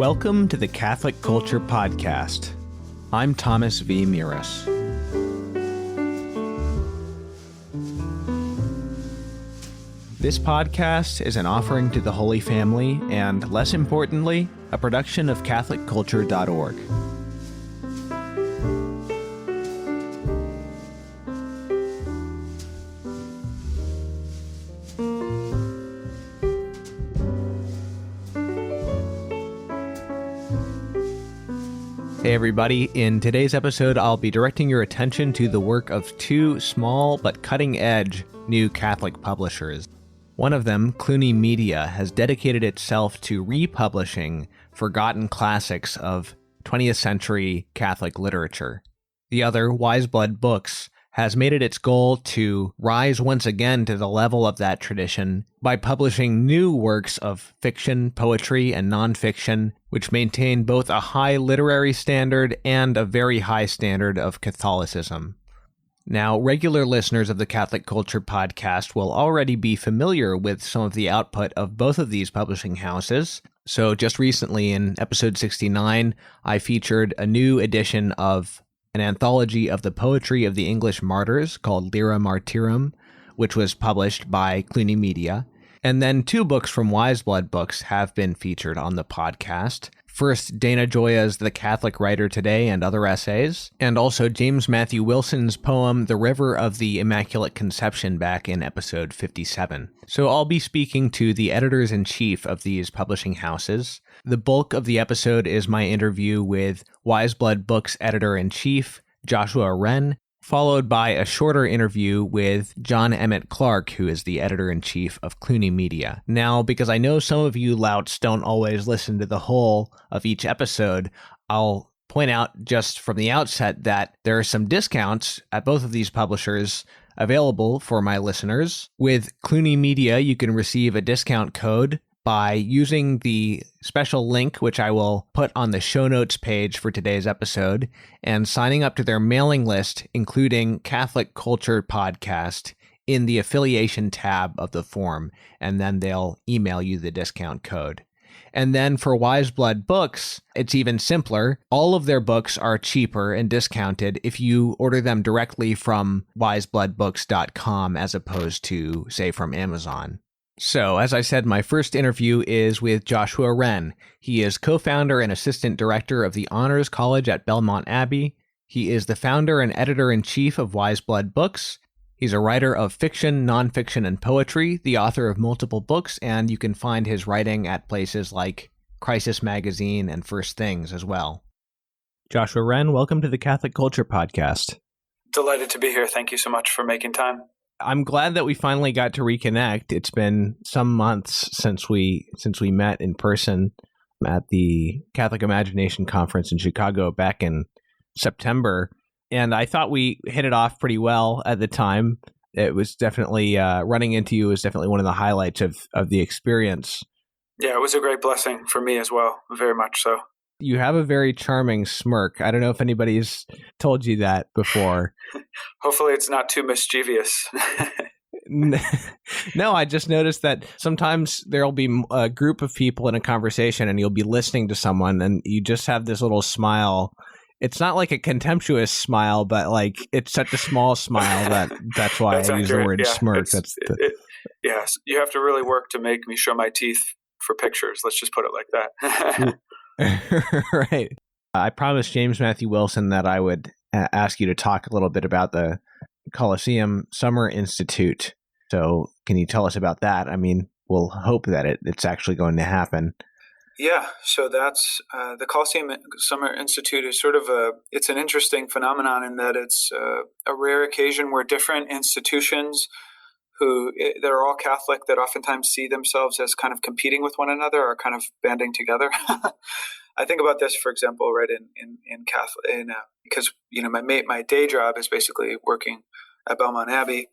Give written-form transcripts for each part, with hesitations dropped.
Welcome to the Catholic Culture Podcast. I'm Thomas V. Muris. This podcast is an offering to the Holy Family and, less importantly, a production of CatholicCulture.org. Hey everybody, in today's episode I'll be directing your attention to the work of two small but cutting-edge new Catholic publishers. One of them, Cluny Media, has dedicated itself to republishing forgotten classics of 20th century Catholic literature. The other, Wiseblood Books, has made it its goal to rise once again to the level of that tradition by publishing new works of fiction, poetry, and nonfiction, which maintain both a high literary standard and a very high standard of Catholicism. Now, regular listeners of the Catholic Culture Podcast will already be familiar with some of the output of both of these publishing houses. So just recently in episode 69, I featured a new edition of an anthology of the poetry of the English martyrs called Lyra Martyrum, which was published by Cluny Media. And then two books from Wiseblood Books have been featured on the podcast. First, Dana Gioia's The Catholic Writer Today and Other Essays, and also James Matthew Wilson's poem The River of the Immaculate Conception back in episode 57. So I'll be speaking to the editors-in-chief of these publishing houses. The bulk of the episode is my interview with Wiseblood Books editor-in-chief Joshua Hren, followed by a shorter interview with John Emmet Clarke, who is the editor-in-chief of Cluny Media. Now, because I know some of you louts don't always listen to the whole of each episode, I'll point out just from the outset that there are some discounts at both of these publishers available for my listeners. With Cluny Media, you can receive a discount code by using the special link, which I will put on the show notes page for today's episode, and signing up to their mailing list, including Catholic Culture Podcast, in the affiliation tab of the form, and then they'll email you the discount code. And then for Wiseblood Books, it's even simpler. All of their books are cheaper and discounted if you order them directly from wisebloodbooks.com as opposed to, say, from Amazon. So, as I said, my first interview is with Joshua Hren. He is co-founder and assistant director of the Honors College at Belmont Abbey. He is the founder and editor-in-chief of Wiseblood Books. He's a writer of fiction, nonfiction, and poetry, the author of multiple books, and you can find his writing at places like Crisis Magazine and First Things as well. Joshua Hren, welcome to the Catholic Culture Podcast. Delighted to be here. Thank you so much for making time. I'm glad that we finally got to reconnect. It's been some months since we met in person at the Catholic Imagination Conference in Chicago back in September. And I thought we hit it off pretty well at the time. It was definitely, running into you was definitely one of the highlights of the experience. Yeah, it was a great blessing for me as well. Very much so. You have a very charming smirk. I don't know if anybody's told you that before. Hopefully it's not too mischievous. No, I just noticed that sometimes there'll be a group of people in a conversation and you'll be listening to someone and you just have this little smile. It's not like a contemptuous smile, but like it's such a small smile that's why I use the word smirk. Yes, you have to really work to make me show my teeth for pictures. Let's just put it like that. Right. I promised James Matthew Wilson that I would ask you to talk a little bit about the Colosseum Summer Institute. So can you tell us about that? I mean, we'll hope that it's actually going to happen. Yeah, so that's the Colosseum Summer Institute is sort of it's an interesting phenomenon in that it's a rare occasion where different institutions that are all Catholic that oftentimes see themselves as kind of competing with one another are kind of banding together. I think about this, for example, right in Catholic, because my day job is basically working at Belmont Abbey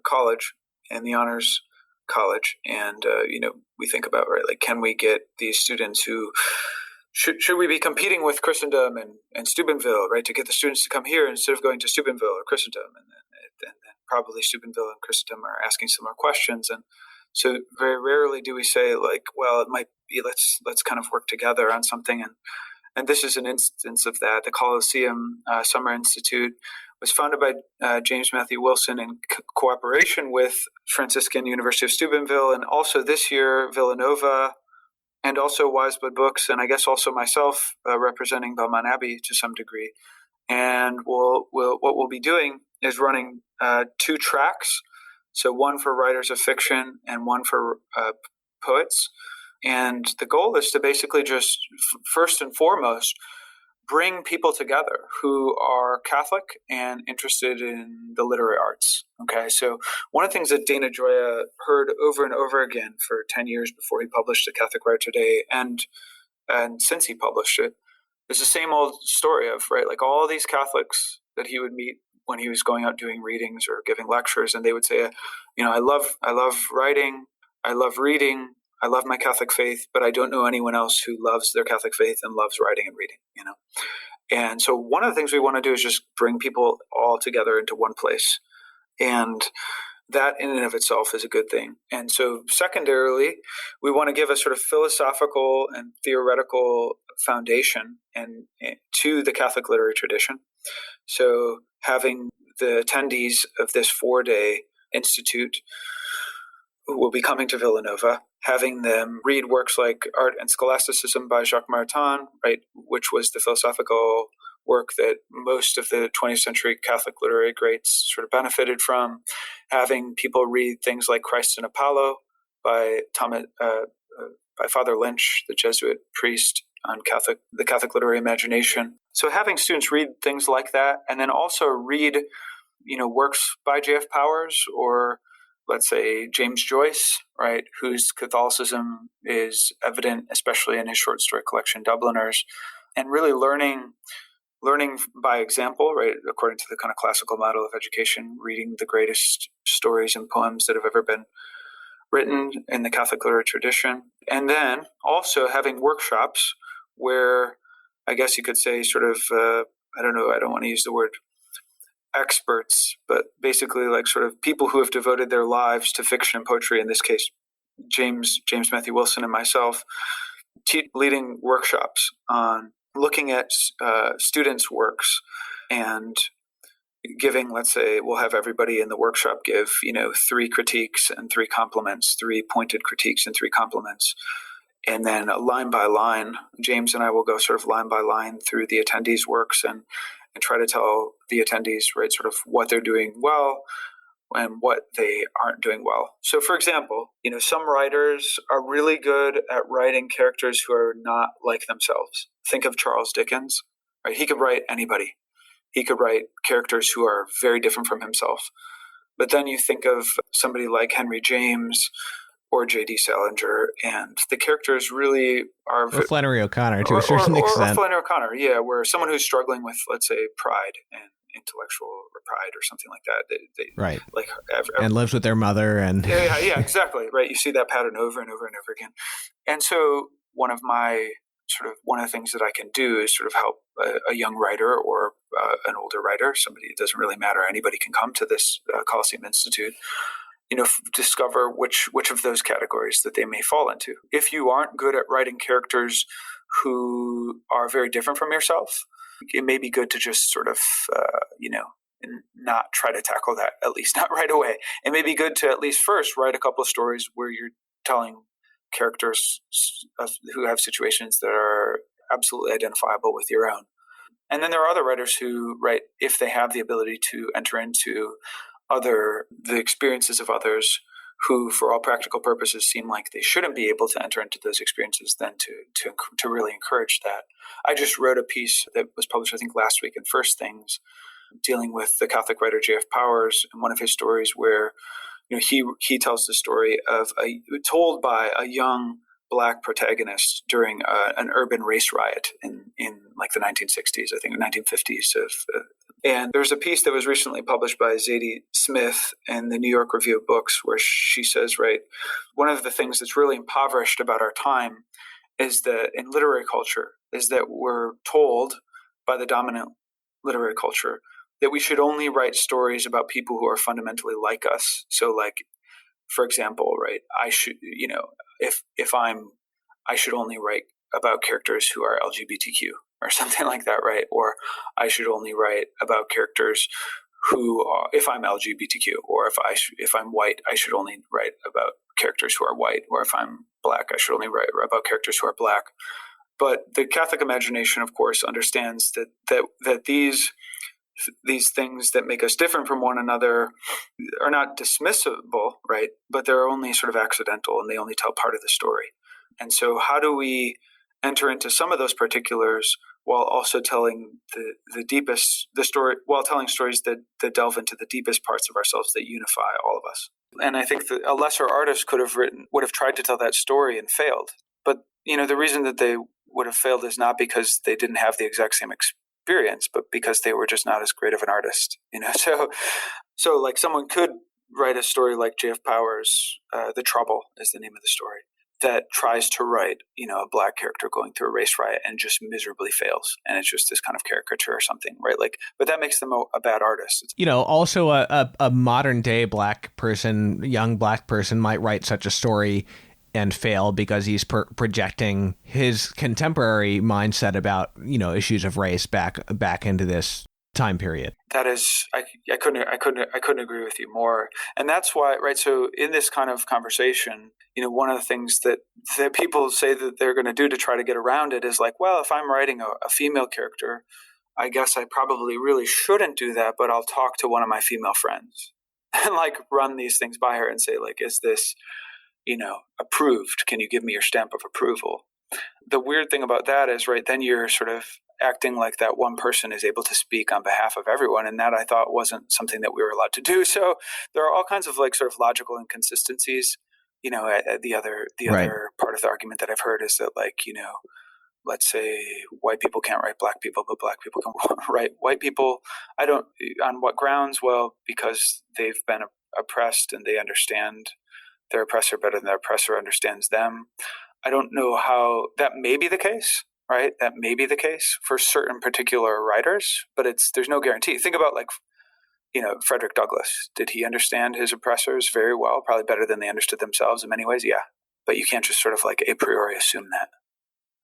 College and the Honors College, and we think about like can we get these students who should we be competing with Christendom and Steubenville, right, to get the students to come here instead of going to Steubenville or Christendom, and then probably Steubenville and Christendom are asking similar questions, and So very rarely do we say like, well, it might be, let's kind of work together on something. And this is an instance of that. The Colosseum Summer Institute was founded by James Matthew Wilson in cooperation with Franciscan University of Steubenville, and also this year Villanova, and also Wiseblood Books, and I guess also myself representing Belmont Abbey to some degree. And what we'll be doing is running 2 tracks, so one for writers of fiction and one for poets. And the goal is to basically just, first and foremost, bring people together who are Catholic and interested in the literary arts. Okay, so one of the things that Dana Gioia heard over and over again for 10 years before he published The Catholic Writer Today, and since he published it, is the same old story of, right, like all these Catholics that he would meet when he was going out doing readings or giving lectures, and they would say, I love writing, I love reading, I love my Catholic faith, but I don't know anyone else who loves their Catholic faith and loves writing and reading, And so one of the things we want to do is just bring people all together into one place. And that in and of itself is a good thing. And so secondarily, we want to give a sort of philosophical and theoretical foundation to the Catholic literary tradition. So having the attendees of this 4-day institute who will be coming to Villanova, having them read works like Art and Scholasticism by Jacques Maritain, right, which was the philosophical work that most of the 20th century Catholic literary greats sort of benefited from, having people read things like Christ and Apollo by Father Lynch, the Jesuit priest, on the Catholic literary imagination. So having students read things like that, and then also read, works by J.F. Powers or, let's say, James Joyce, right, whose Catholicism is evident, especially in his short story collection, Dubliners, and really learning by example, right, according to the kind of classical model of education, reading the greatest stories and poems that have ever been written in the Catholic literary tradition. And then also having workshops where, I guess you could say, sort of, I don't want to use the word experts, but basically like sort of people who have devoted their lives to fiction and poetry, in this case, James Matthew Wilson and myself, leading workshops on looking at students' works and giving, let's say, we'll have everybody in the workshop give, 3 critiques and 3 compliments, 3 pointed critiques and 3 compliments. And then line by line, James and I will go sort of line by line through the attendees' works and try to tell the attendees, right, sort of what they're doing well and what they aren't doing well. So, for example, some writers are really good at writing characters who are not like themselves. Think of Charles Dickens, right? He could write anybody. He could write characters who are very different from himself. But then you think of somebody like Henry James or J.D. Salinger, and the characters really are... Or Flannery O'Connor, to a certain extent. Or Flannery O'Connor, yeah, where someone who's struggling with, let's say, pride and intellectual pride or something like that. They right. Like and lives with their mother. And yeah, exactly, right. You see that pattern over and over and over again. And so one of the things that I can do is sort of help a young writer or an older writer, somebody, it doesn't really matter, anybody can come to this Colosseum Institute, discover which of those categories that they may fall into. If you aren't good at writing characters who are very different from yourself, it may be good to just sort of, not try to tackle that, at least not right away. It may be good to at least first write a couple of stories where you're telling characters who have situations that are absolutely identifiable with your own. And then there are other writers who write, if they have the ability to enter into the experiences of others who, for all practical purposes, seem like they shouldn't be able to enter into those experiences, then to really encourage that. I just wrote a piece that was published, I think, last week in First Things, dealing with the Catholic writer J.F. Powers and one of his stories where he tells the story of told by a young Black protagonist during an urban race riot in like the 1960s, I think, 1950s. And there's a piece that was recently published by Zadie Smith in the New York Review of Books where she says, right, one of the things that's really impoverished about our time is that in literary culture is that we're told by the dominant literary culture that we should only write stories about people who are fundamentally like us. So like for example, right, I should, I should only write about characters who are LGBTQ or something like that, right? Or I should only write about characters who are, if I'm LGBTQ, or if I'm white, I should only write about characters who are white, or if I'm black, I should only write about characters who are black. But the Catholic imagination, of course, understands that these things that make us different from one another are not dismissible, right? But they're only sort of accidental, and they only tell part of the story. And so how do we enter into some of those particulars while also telling the story, while telling stories that delve into the deepest parts of ourselves that unify all of us? And I think that a lesser artist would have tried to tell that story and failed. But, the reason that they would have failed is not because they didn't have the exact same experience, but because they were just not as great of an artist, So like someone could write a story like J.F. Powers' The Trouble is the name of the story, that tries to write, a black character going through a race riot and just miserably fails. And it's just this kind of caricature or something, right? But that makes them a bad artist. Also a modern day young black person might write such a story and fail because he's projecting his contemporary mindset about, issues of race back into this time period. That is, I couldn't agree with you more. And that's why, right? So in this kind of conversation, one of the things that people say that they're going to do to try to get around it is like, well, if I'm writing a female character, I guess I probably really shouldn't do that, but I'll talk to one of my female friends and run these things by her and say is this, approved? Can you give me your stamp of approval? The weird thing about that is, right, then you're sort of acting like that one person is able to speak on behalf of everyone. And that I thought wasn't something that we were allowed to do. So there are all kinds of sort of logical inconsistencies. The other part of the argument that I've heard is that let's say white people can't write black people, but black people can write white people. On what grounds? Well, because they've been oppressed and they understand their oppressor better than their oppressor understands them. I don't know how that may be the case, right? That may be the case for certain particular writers, but there's no guarantee. Think about Frederick Douglass. Did he understand his oppressors very well? Probably better than they understood themselves in many ways, yeah. But you can't just sort of a priori assume that.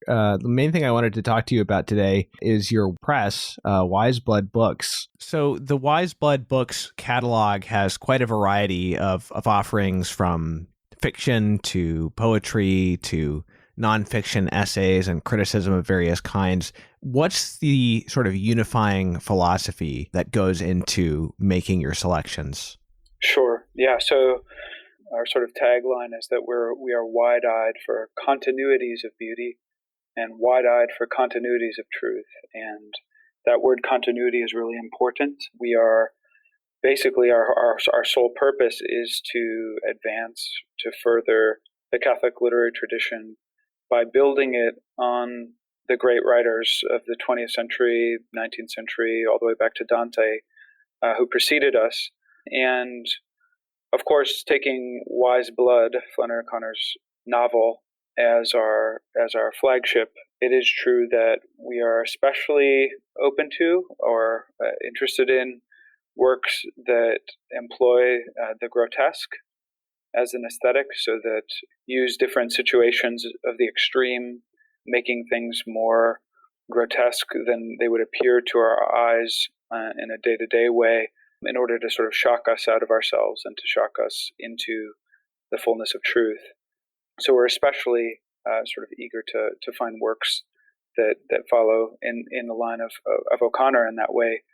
The main thing I wanted to talk to you about today is your press, Wiseblood Books. So the Wiseblood Books catalog has quite a variety of offerings, from fiction to poetry to nonfiction essays and criticism of various kinds. What's the sort of unifying philosophy that goes into making your selections? Sure. Yeah. So our sort of tagline is that we are wide-eyed for continuities of beauty and wide-eyed for continuities of truth. And that word continuity is really important. We are basically, our sole purpose is to advance, to further the Catholic literary tradition by building it on the great writers of the 20th century, 19th century, all the way back to Dante, who preceded us. And of course, taking Wiseblood, Flannery O'Connor's novel, as our flagship, it is true that we are especially open to or interested in works that employ the grotesque as an aesthetic, so that use different situations of the extreme, making things more grotesque than they would appear to our eyes in a day-to-day way, in order to sort of shock us out of ourselves and to shock us into the fullness of truth. So we're especially sort of eager to find works that follow in the line of O'Connor in that way.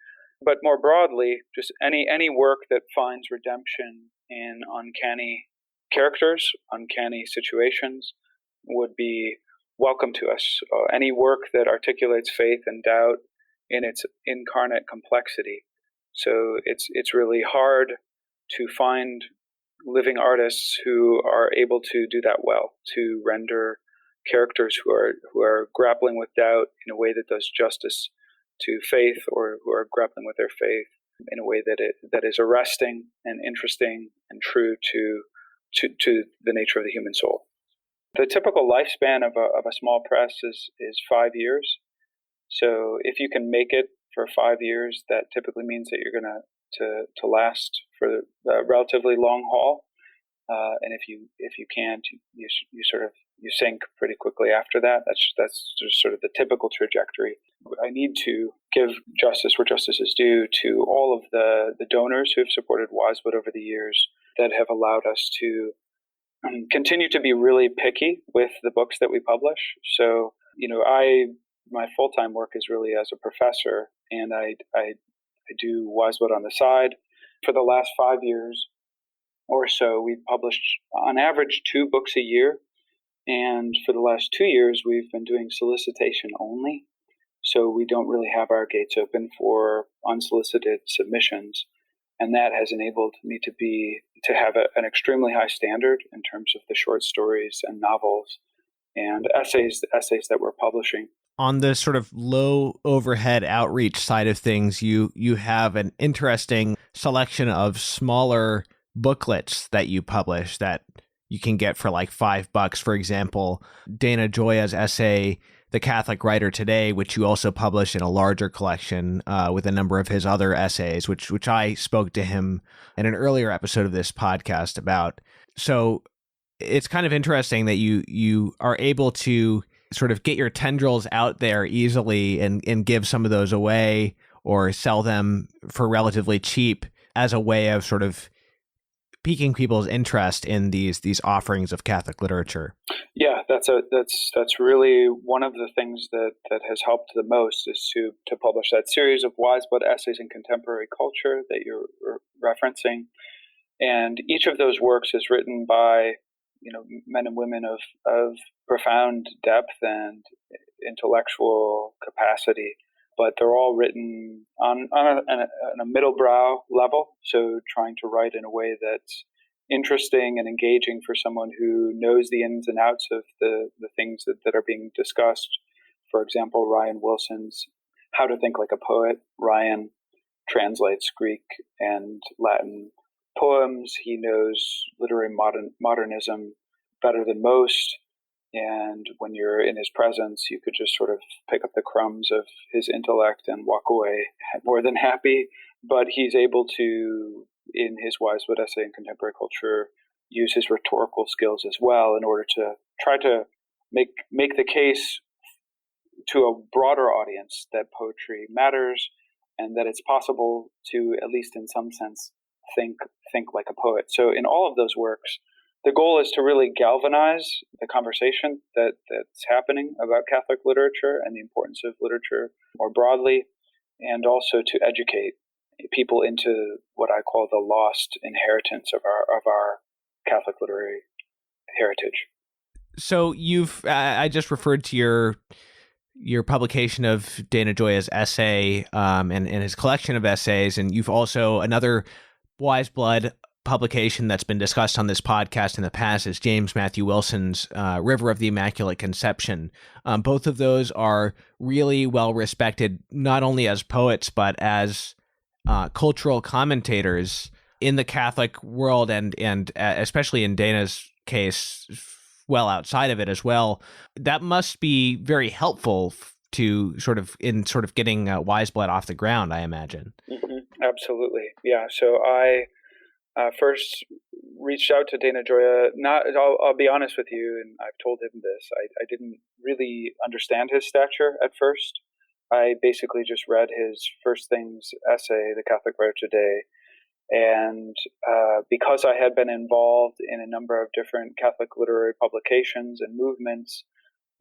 But more broadly, just any work that finds redemption in uncanny characters, uncanny situations, would be welcome to us. Any work that articulates faith and doubt in its incarnate complexity. So it's really hard to find living artists who are able to do that well, to render characters who are grappling with doubt in a way that does justice to faith, or who are grappling with their faith in a way that is arresting and interesting and true to the nature of the human soul. The typical lifespan of a small press is 5 years. So if you can make it for 5 years, that typically means that you're going to last for the relatively long haul. and if you can't, you sink pretty quickly after that. That's just sort of the typical trajectory. I need to give justice where justice is due to all of the donors who have supported Wiseblood over the years that have allowed us to continue to be really picky with the books that we publish. So, my full-time work is really as a professor, and I do Wiseblood on the side. For the last 5 years or so, we've published on average 2 books a year. And for the last 2 years, we've been doing solicitation only. So we don't really have our gates open for unsolicited submissions. And that has enabled me to have an extremely high standard in terms of the short stories and novels and essays that we're publishing. On the sort of low overhead outreach side of things, you have an interesting selection of smaller booklets that you publish that you can get for like $5. For example, Dana Gioia's essay, The Catholic Writer Today, which you also published in a larger collection with a number of his other essays, which I spoke to him in an earlier episode of this podcast about. So it's kind of interesting that you are able to sort of get your tendrils out there easily and give some of those away or sell them for relatively cheap as a way of sort of piquing people's interest in these offerings of Catholic literature. Yeah, that's really one of the things that has helped the most is to publish that series of Wiseblood essays in contemporary culture that you're referencing. And each of those works is written by men and women of profound depth and intellectual capacity, but they're all written on a middle brow level. So trying to write in a way that's interesting and engaging for someone who knows the ins and outs of the things that are being discussed. For example, Ryan Wilson's How to Think Like a Poet. Ryan translates Greek and Latin poems. He knows literary modernism better than most. And when you're in his presence, you could just sort of pick up the crumbs of his intellect and walk away more than happy. But he's able to, in his Wiseblood essay in contemporary culture, use his rhetorical skills as well in order to try to make the case to a broader audience that poetry matters and that it's possible to, at least in some sense, think like a poet. So in all of those works, the goal is to really galvanize the conversation that's happening about Catholic literature and the importance of literature more broadly, and also to educate people into what I call the lost inheritance of our Catholic literary heritage. So I just referred to your publication of Dana Gioia's essay and his collection of essays, and you've also another Wiseblood publication that's been discussed on this podcast in the past is James Matthew Wilson's River of the Immaculate Conception. Both of those are really well respected, not only as poets, but as cultural commentators in the Catholic world and especially in Dana's case, well outside of it as well. That must be very helpful to sort of getting Wiseblood off the ground, I imagine. Mm-hmm. Absolutely. Yeah. So I first reached out to Dana Gioia. I'll be honest with you, and I've told him this. I didn't really understand his stature at first. I basically just read his First Things essay, The Catholic Writer Today, and because I had been involved in a number of different Catholic literary publications and movements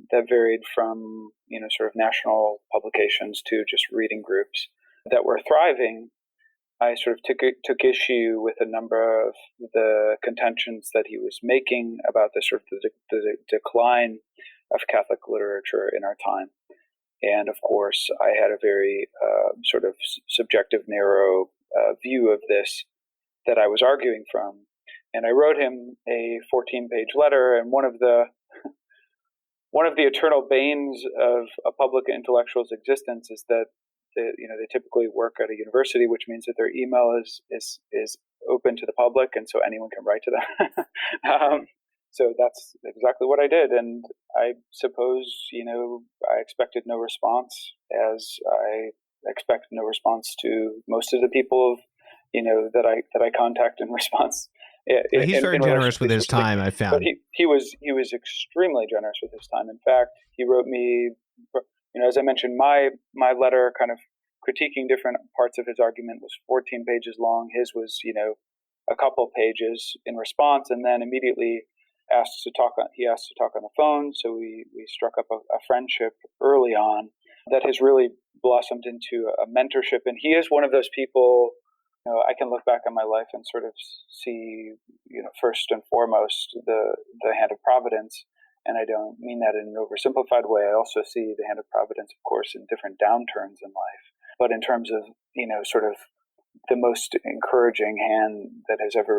that varied from sort of national publications to just reading groups that were thriving, I sort of took issue with a number of the contentions that he was making about the decline of Catholic literature in our time. And of course, I had a very sort of subjective, narrow view of this that I was arguing from. And I wrote him a 14-page letter, and one of the eternal banes of a public intellectual's existence is that they typically work at a university, which means that their email is open to the public, and so anyone can write to them. So that's exactly what I did, and I suppose I expected no response, as I expect no response to most of the people that I contact in response He's very generous with his time, I found. But he was extremely generous with his time. In fact, he wrote me, as I mentioned, my letter kind of critiquing different parts of his argument was 14 pages long. His was, a couple pages in response, and then immediately he asked to talk on the phone. So we struck up a friendship early on that has really blossomed into a mentorship. And he is one of those people, I can look back on my life and sort of see, first and foremost, the hand of Providence. And I don't mean that in an oversimplified way. I also see the hand of Providence, of course, in different downturns in life. But in terms of, sort of the most encouraging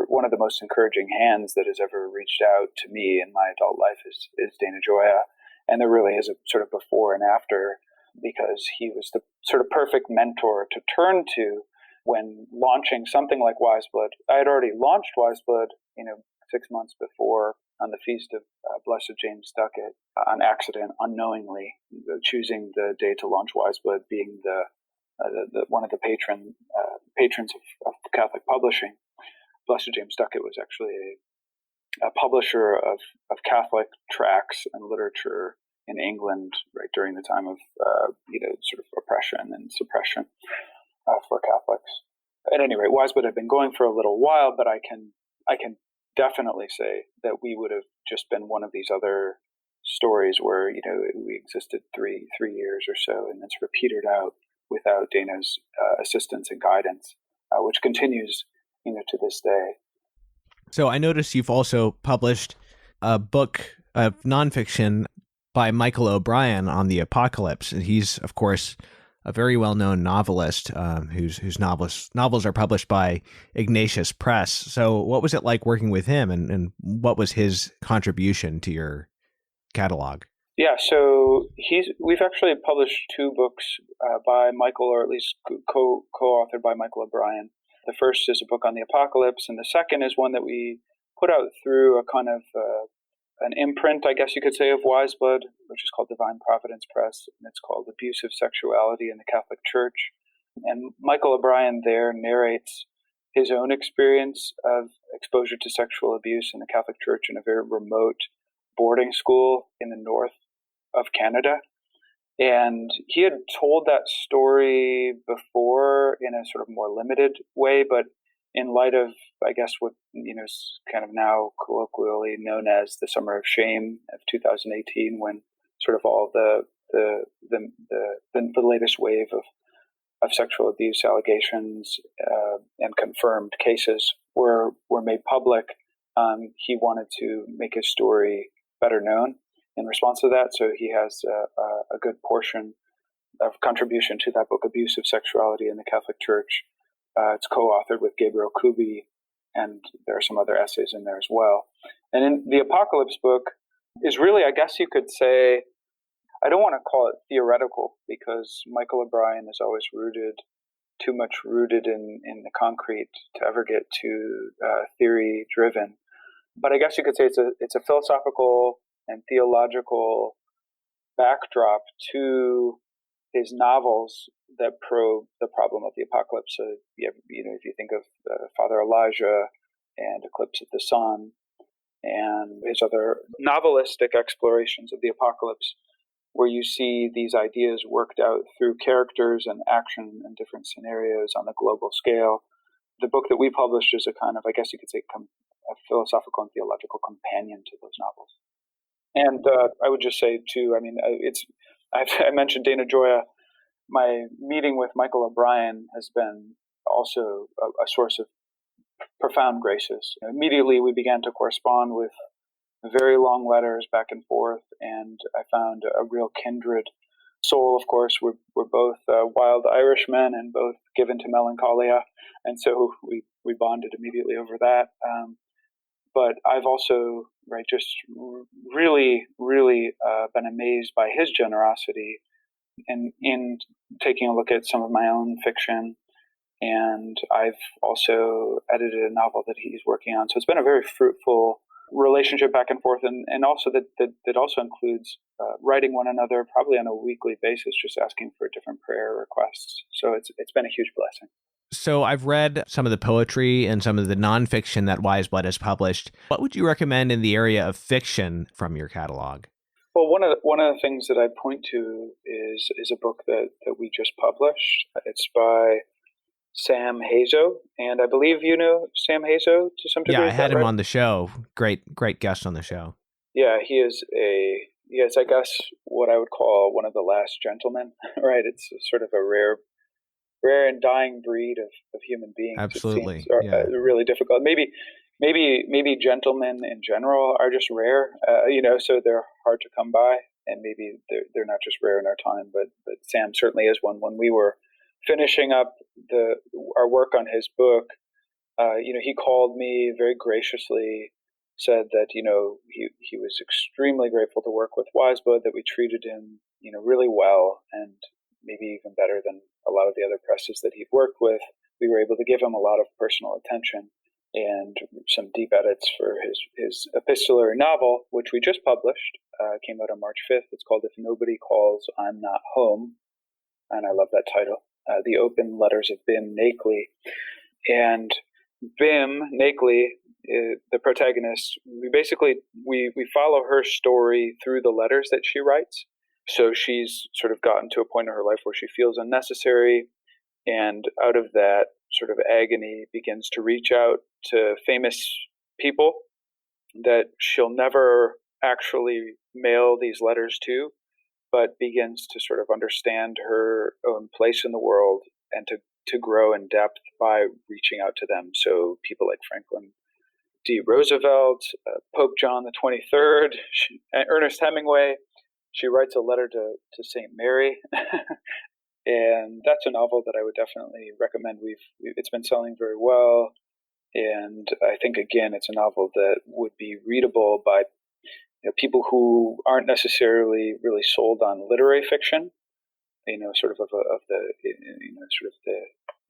one of the most encouraging hands that has ever reached out to me in my adult life is Dana Gioia. And there really is a sort of before and after, because he was the sort of perfect mentor to turn to when launching something like Wiseblood. I had already launched Wiseblood, 6 months before on the feast of Blessed James Ducat on accident, unknowingly, choosing the day to launch Wiseblood, being the one of the patrons of Catholic publishing. Blessed James Ducat was actually a publisher of Catholic tracts and literature in England, right during the time of sort of oppression and suppression for Catholics. At any rate, Wiseblood had been going for a little while, but I can definitely say that we would have just been one of these other stories where we existed three years or so, and then sort of petered out without Dana's assistance and guidance, which continues to this day. So I noticed you've also published a book of nonfiction by Michael O'Brien on the apocalypse. And he's, of course, a very well-known novelist whose novels are published by Ignatius Press. So what was it like working with him, and what was his contribution to your catalog? Yeah, so we've actually published 2 books by Michael, or at least co-authored by Michael O'Brien. The first is a book on the apocalypse, and the second is one that we put out through a kind of an imprint, I guess you could say, of Wiseblood, which is called Divine Providence Press, and it's called Abusive Sexuality in the Catholic Church. And Michael O'Brien there narrates his own experience of exposure to sexual abuse in the Catholic Church in a very remote boarding school in the north of Canada. And he had told that story before in a sort of more limited way, but in light of, I guess, what is kind of now colloquially known as the Summer of Shame of 2018, when sort of all the latest wave of sexual abuse allegations and confirmed cases were made public, he wanted to make his story better known in response to that. So he has a good portion of contribution to that book, Abusive Sexuality in the Catholic Church. It's co-authored with Gabriel Kubi, and there are some other essays in there as well. And in the Apocalypse book is really, I guess you could say, I don't want to call it theoretical, because Michael O'Brien is always too much rooted in the concrete to ever get too theory-driven. But I guess you could say it's a philosophical and theological backdrop to his novels that probe the problem of the apocalypse. So, if you think of Father Elijah and Eclipse of the Sun and his other novelistic explorations of the apocalypse, where you see these ideas worked out through characters and action and different scenarios on the global scale. The book that we published is a kind of, I guess you could say, a philosophical and theological companion to those novels. And I would just say, too, I mentioned Dana Gioia. My meeting with Michael O'Brien has been also a source of profound graces. Immediately, we began to correspond with very long letters back and forth, and I found a real kindred soul. Of course, we're both wild Irishmen and both given to melancholia, and so we bonded immediately over that. But I've also just really, really been amazed by his generosity in taking a look at some of my own fiction. And I've also edited a novel that he's working on. So it's been a very fruitful relationship back and forth, and also that also includes writing one another probably on a weekly basis, just asking for different prayer requests. So it's been a huge blessing. So I've read some of the poetry and some of the nonfiction that Wiseblood has published. What would you recommend in the area of fiction from your catalog? Well, one of the things that I point to is a book that we just published. It's by Sam Hazo, and I believe you know Sam Hazo to some degree. Yeah, I Is had that him right? on the show. Great guest on the show. Yeah, he is I guess what I would call one of the last gentlemen, right? It's sort of a rare and dying breed of human beings. It seems Absolutely. Yeah. really difficult. Maybe gentlemen in general are just rare, so they're hard to come by, and maybe they're not just rare in our time, but Sam certainly is one. When we were finishing up our work on his book, he called me very graciously, said that he was extremely grateful to work with Wiseblood, that we treated him really well, and maybe even better than a lot of the other presses that he'd worked with. We were able to give him a lot of personal attention and some deep edits for his epistolary novel, which we just published. Came out on March 5th. It's called If Nobody Calls, I'm Not Home. And I love that title. The Open Letters of Bim Nakeley. And Bim Nakeley, the protagonist, we follow her story through the letters that she writes. So she's sort of gotten to a point in her life where she feels unnecessary, and out of that sort of agony begins to reach out to famous people that she'll never actually mail these letters to, but begins to sort of understand her own place in the world and to grow in depth by reaching out to them. So people like Franklin D. Roosevelt, Pope John the 23rd, Ernest Hemingway. She writes a letter to St. Mary. And that's a novel that I would definitely recommend. It's been selling very well. And I think, again, it's a novel that would be readable by people who aren't necessarily really sold on literary fiction, sort of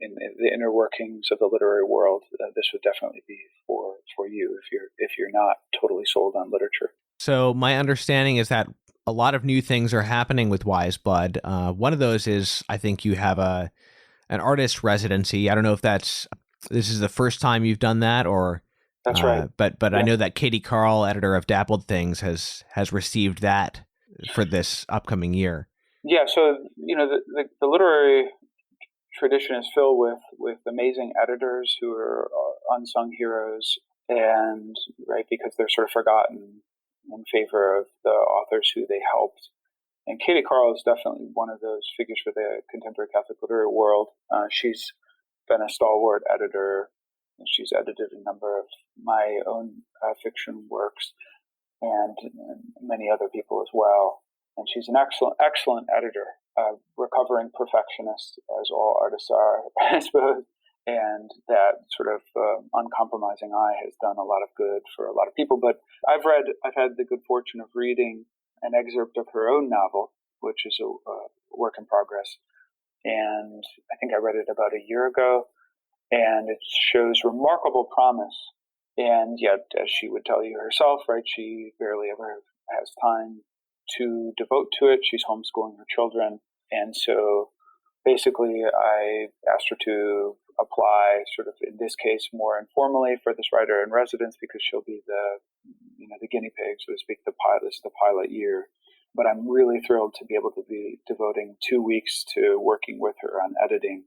in the inner workings of the literary world. This would definitely be for you if you're not totally sold on literature. So my understanding is that a lot of new things are happening with Wiseblood. One of those is, I think you have an artist residency. I don't know if this is the first time you've done that, or that's right. But yeah. I know that Katie Carl, editor of Dappled Things, has received that for this upcoming year. Yeah. So the literary tradition is filled with amazing editors who are unsung heroes, and right, because they're sort of forgotten in favor of the authors who they helped. And Katie Carl is definitely one of those figures for the contemporary Catholic literary world. She's been a stalwart editor, and she's edited a number of my own fiction works, and many other people as well. And she's an excellent editor, recovering perfectionist, as all artists are, I suppose. And that sort of uncompromising eye has done a lot of good for a lot of people. But I've had the good fortune of reading an excerpt of her own novel, which is a work in progress. And I think I read it about a year ago, and it shows remarkable promise. And yet, as she would tell you herself, right, she barely ever has time to devote to it. She's homeschooling her children. And so basically I asked her to apply, sort of in this case more informally, for this writer in residence, because she'll be the guinea pig, so to speak. This is the pilot year. But I'm really thrilled to be able to be devoting 2 weeks to working with her on editing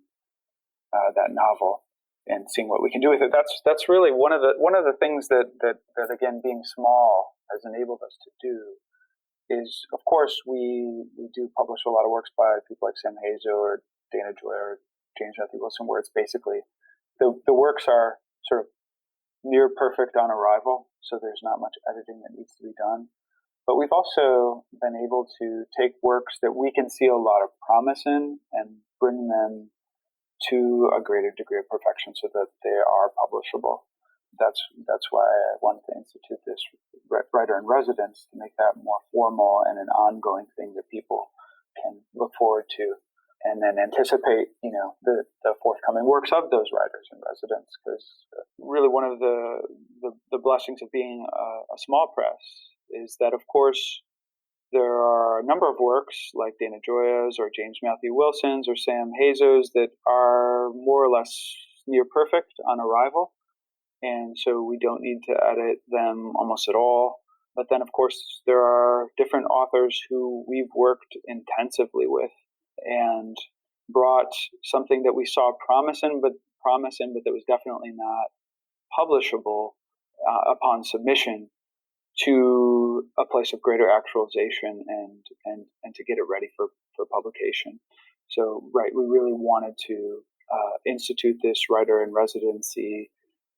that novel and seeing what we can do with it. That's really one of the things that again, being small has enabled us to do. Is, of course, we do publish a lot of works by people like Sam Hazo or Dana Gioia or James Matthew Wilson, where it's basically the works are sort of near perfect on arrival, so there's not much editing that needs to be done. But we've also been able to take works that we can see a lot of promise in and bring them to a greater degree of perfection so that they are publishable. That's why I wanted to institute this writer in residence, to make that more formal and an ongoing thing that people can look forward to, and then anticipate, the forthcoming works of those writers in residence. Because really, one of the blessings of being a small press is that, of course, There are a number of works like Dana Gioia's or James Matthew Wilson's or Sam Hazo's that are more or less near perfect on arrival, and so we don't need to edit them almost at all. But then, of course, there are different authors who we've worked intensively with and brought something that we saw promise in, but that was definitely not publishable upon submission to a place of greater actualization and to get it ready for publication. So, right, we really wanted to institute this writer in residency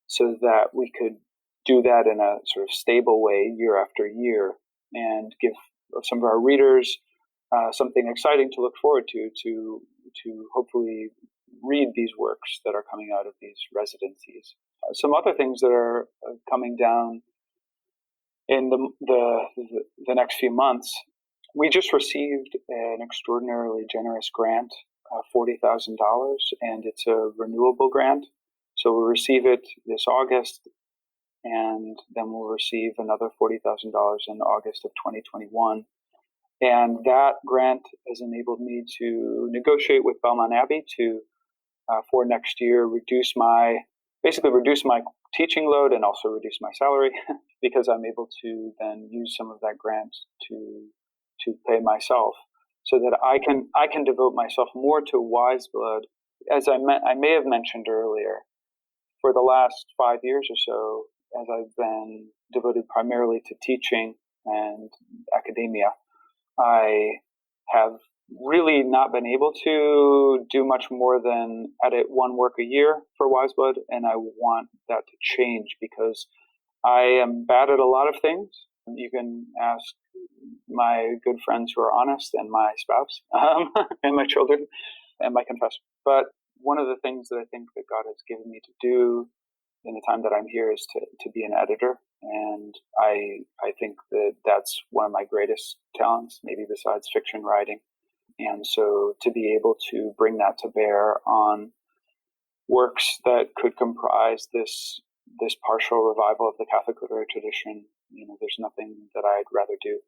so that we could do that in a sort of stable way year after year and give some of our readers something exciting to look forward to hopefully read these works that are coming out of these residencies. Some other things that are coming down in the next few months. We just received an extraordinarily generous grant, $40,000, and it's a renewable grant. So we'll receive it this August, and then we'll receive another $40,000 in August of 2021. And that grant has enabled me to negotiate with Belmont Abbey to, for next year, reduce my teaching load and also reduce my salary because I'm able to then use some of that grant to pay myself so that I can devote myself more to Wiseblood. As I may have mentioned earlier, for the last 5 years or so, as I've been devoted primarily to teaching and academia, I have really not been able to do much more than edit one work a year for Wiseblood, and I want that to change because I am bad at a lot of things. You can ask my good friends who are honest and my spouse and my children and my confessor. But one of the things that I think that God has given me to do in the time that I'm here is to be an editor. And I think that that's one of my greatest talents, maybe besides fiction writing. And so to be able to bring that to bear on works that could comprise this partial revival of the Catholic literary tradition, there's nothing that I'd rather do.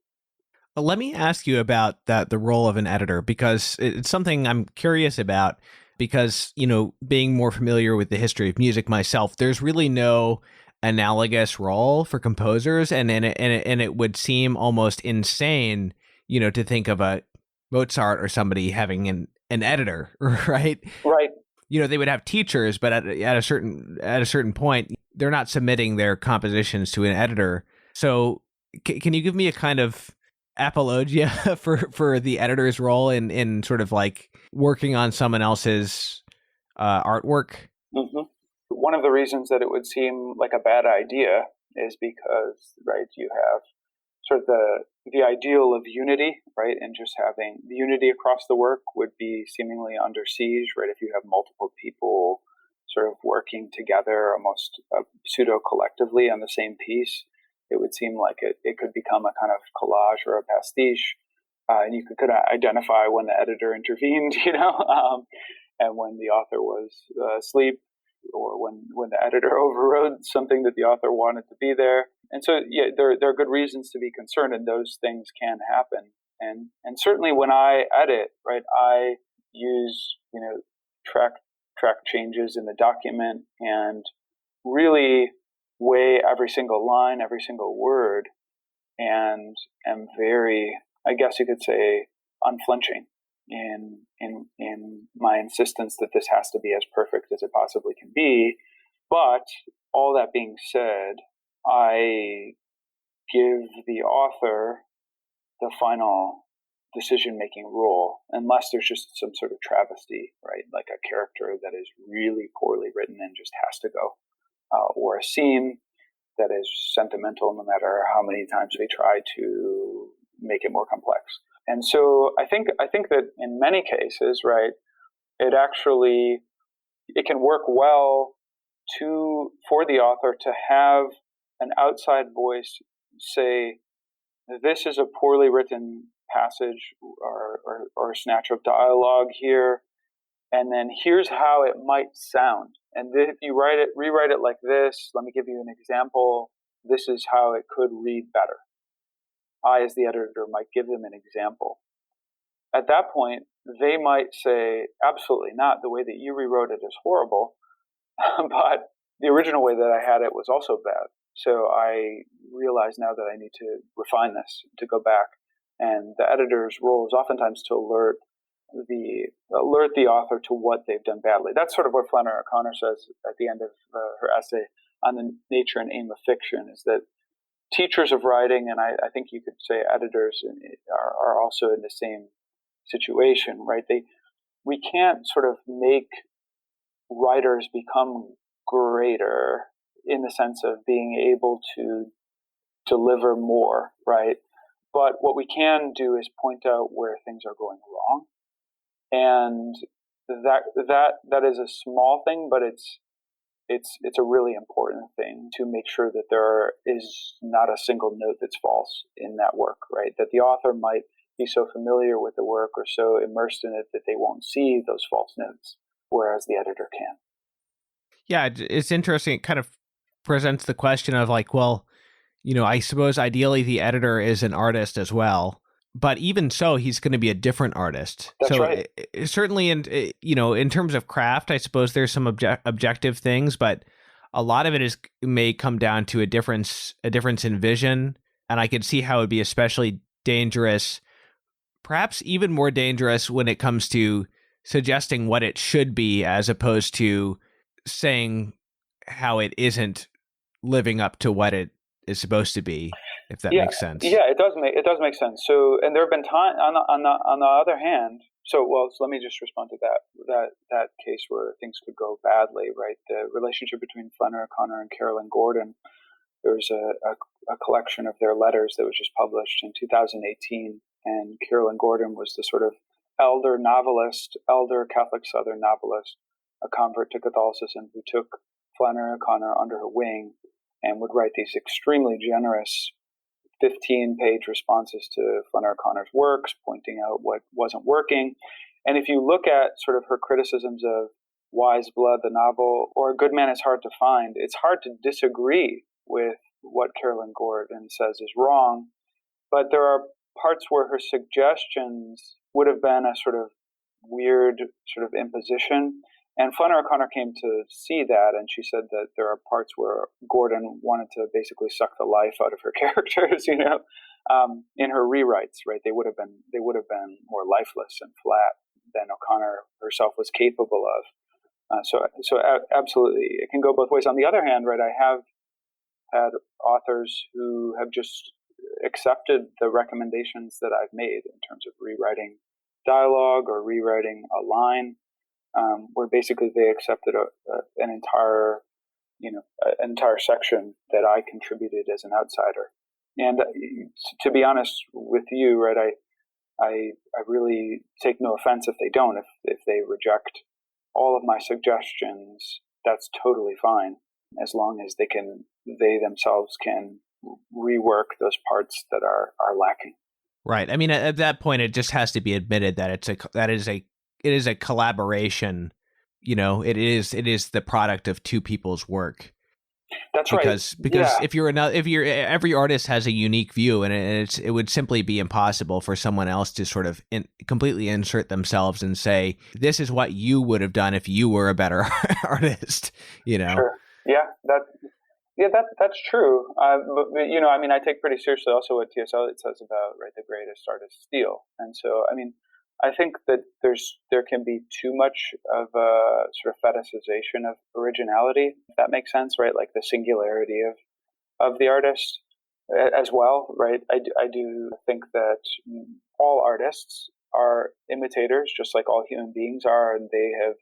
Let me ask you about the role of an editor, because it's something I'm curious about, because, being more familiar with the history of music myself, there's really no analogous role for composers. And it would seem almost insane, to think of a Mozart or somebody having an editor, right? Right. They would have teachers, but at a certain point, they're not submitting their compositions to an editor. So can you give me a kind of apologia for the editor's role in sort of like working on someone else's artwork? Mm-hmm. One of the reasons that it would seem like a bad idea is because, right, you have sort of the ideal of unity, right, and just having the unity across the work would be seemingly under siege, right, if you have multiple people sort of working together almost pseudo-collectively on the same piece. It would seem like it could become a kind of collage or a pastiche, and you could identify when the editor intervened, and when the author was asleep, or when the editor overrode something that the author wanted to be there. And so, yeah, there are good reasons to be concerned, and those things can happen. And certainly when I edit, right, I use track changes in the document and really weigh every single line, every single word, and am very, I guess you could say, unflinching in my insistence that this has to be as perfect as it possibly can be. But all that being said, I give the author the final decision-making role, unless there's just some sort of travesty, right? Like a character that is really poorly written and just has to go, or a scene that is sentimental no matter how many times we try to make it more complex. And so I think that in many cases, right, it can work well for the author to have an outside voice say, this is a poorly written passage or a snatch of dialogue here, and then here's how it might sound. And if you rewrite it like this, let me give you an example. This is how it could read better. I, as the editor, might give them an example. At that point, they might say, absolutely not. The way that you rewrote it is horrible, but the original way that I had it was also bad. So I realize now that I need to refine this, to go back. And the editor's role is oftentimes to alert the author to what they've done badly. That's sort of what Flannery O'Connor says at the end of her essay on the nature and aim of fiction, is that teachers of writing, and I think you could say editors, are also in the same situation, right? We can't sort of make writers become greater in the sense of being able to deliver more, right? But what we can do is point out where things are going wrong, and that is a small thing, but it's a really important thing to make sure that there is not a single note that's false in that work, right? That the author might be so familiar with the work or so immersed in it that they won't see those false notes, whereas the editor can. Yeah, it's interesting. It kind of presents the question of like, well, I suppose ideally the editor is an artist as well, but even so, he's going to be a different artist. That's so right. Certainly, in terms of craft, I suppose there's some objective things, but a lot of it may come down to a difference in vision, and I could see how it would be especially dangerous, perhaps even more dangerous when it comes to suggesting what it should be as opposed to saying how it isn't living up to what it is supposed to be, if that makes sense. Yeah, it does make sense. So, and there have been times on the other hand. So let me just respond to that case where things could go badly, right? The relationship between Flannery O'Connor and Carolyn Gordon. There was a collection of their letters that was just published in 2018, and Carolyn Gordon was the sort of elder Catholic Southern novelist, a convert to Catholicism, who took Flannery O'Connor under her wing and would write these extremely generous 15-page responses to Flannery O'Connor's works, pointing out what wasn't working. And if you look at sort of her criticisms of Wiseblood, the novel, or A Good Man is Hard to Find, it's hard to disagree with what Carolyn Gordon says is wrong. But there are parts where her suggestions would have been a sort of weird sort of imposition. And Flannery O'Connor came to see that, and she said that there are parts where Gordon wanted to basically suck the life out of her characters, in her rewrites, right? They would have been more lifeless and flat than O'Connor herself was capable of. So absolutely, it can go both ways. On the other hand, right, I have had authors who have just accepted the recommendations that I've made in terms of rewriting dialogue or rewriting a line. Where basically they accepted an entire section that I contributed as an outsider. And to be honest with you, right, I really take no offense if they don't. If they reject all of my suggestions, that's totally fine, as long as they themselves can rework those parts that are lacking. Right. I mean, at that point, it just has to be admitted that it is a collaboration. It is the product of two people's work. That's because if every artist has a unique view, and it would simply be impossible for someone else to sort of completely insert themselves and say, this is what you would have done if you were a better artist. Sure. That's true. But I mean, I take pretty seriously also what T.S. Eliot says about, right, the greatest artists steal. And so, I mean, I think that there can be too much of a sort of fetishization of originality, if that makes sense, right? Like the singularity of the artist as well, right? I do think that all artists are imitators, just like all human beings are, and they have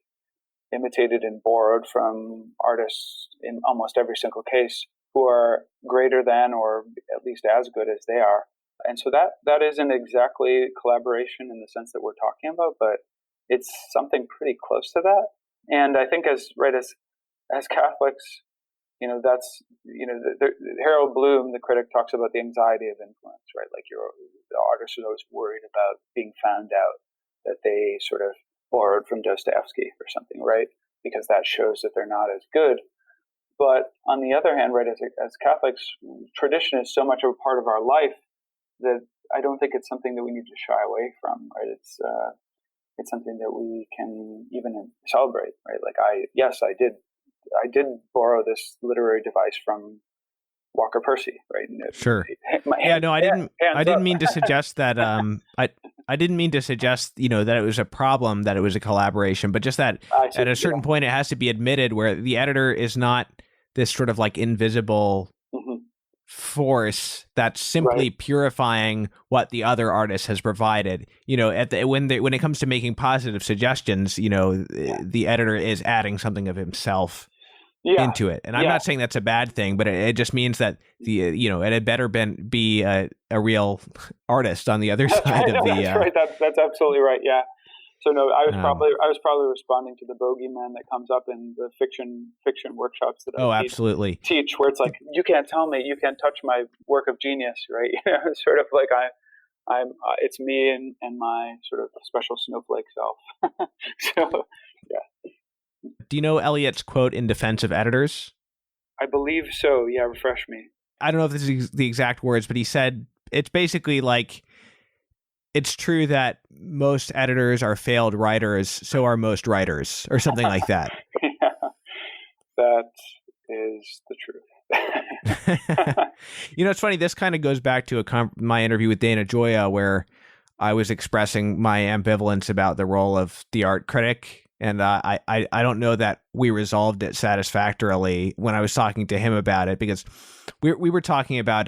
imitated and borrowed from artists in almost every single case who are greater than or at least as good as they are. And so that isn't exactly collaboration in the sense that we're talking about, but it's something pretty close to that. And I think as Catholics, that's, Harold Bloom, the critic, talks about the anxiety of influence, right? Like the artist is always worried about being found out, that they sort of borrowed from Dostoevsky or something, right? Because that shows that they're not as good. But on the other hand, right, as Catholics, tradition is so much of a part of our life that I don't think it's something that we need to shy away from, right? It's something that we can even celebrate, right? Like I did borrow this literary device from Walker Percy, right? Sure. I didn't mean to suggest that. I didn't mean to suggest, that it was a problem that it was a collaboration, but just that at a certain point it has to be admitted where the editor is not this sort of like invisible force that's simply purifying what the other artist has provided. When it comes to making positive suggestions, the editor is adding something of himself into it. And I'm not saying that's a bad thing, but it just means that it had better be a real artist on the other side of the. That's right. That's absolutely right. Yeah. So no, I was probably responding to the bogeyman that comes up in the fiction workshops that I teach, where it's like, you can't tell me, you can't touch my work of genius, right? It's sort of like I'm it's me and my sort of special snowflake self. So yeah. Do you know Eliot's quote in defense of editors? I believe so. Yeah, refresh me. I don't know if this is the exact words, but he said it's basically like, it's true that most editors are failed writers, so are most writers, or something like that. Yeah, that is the truth. It's funny. This kind of goes back to my interview with Dana Gioia, where I was expressing my ambivalence about the role of the art critic. And I don't know that we resolved it satisfactorily when I was talking to him about it, because we were talking about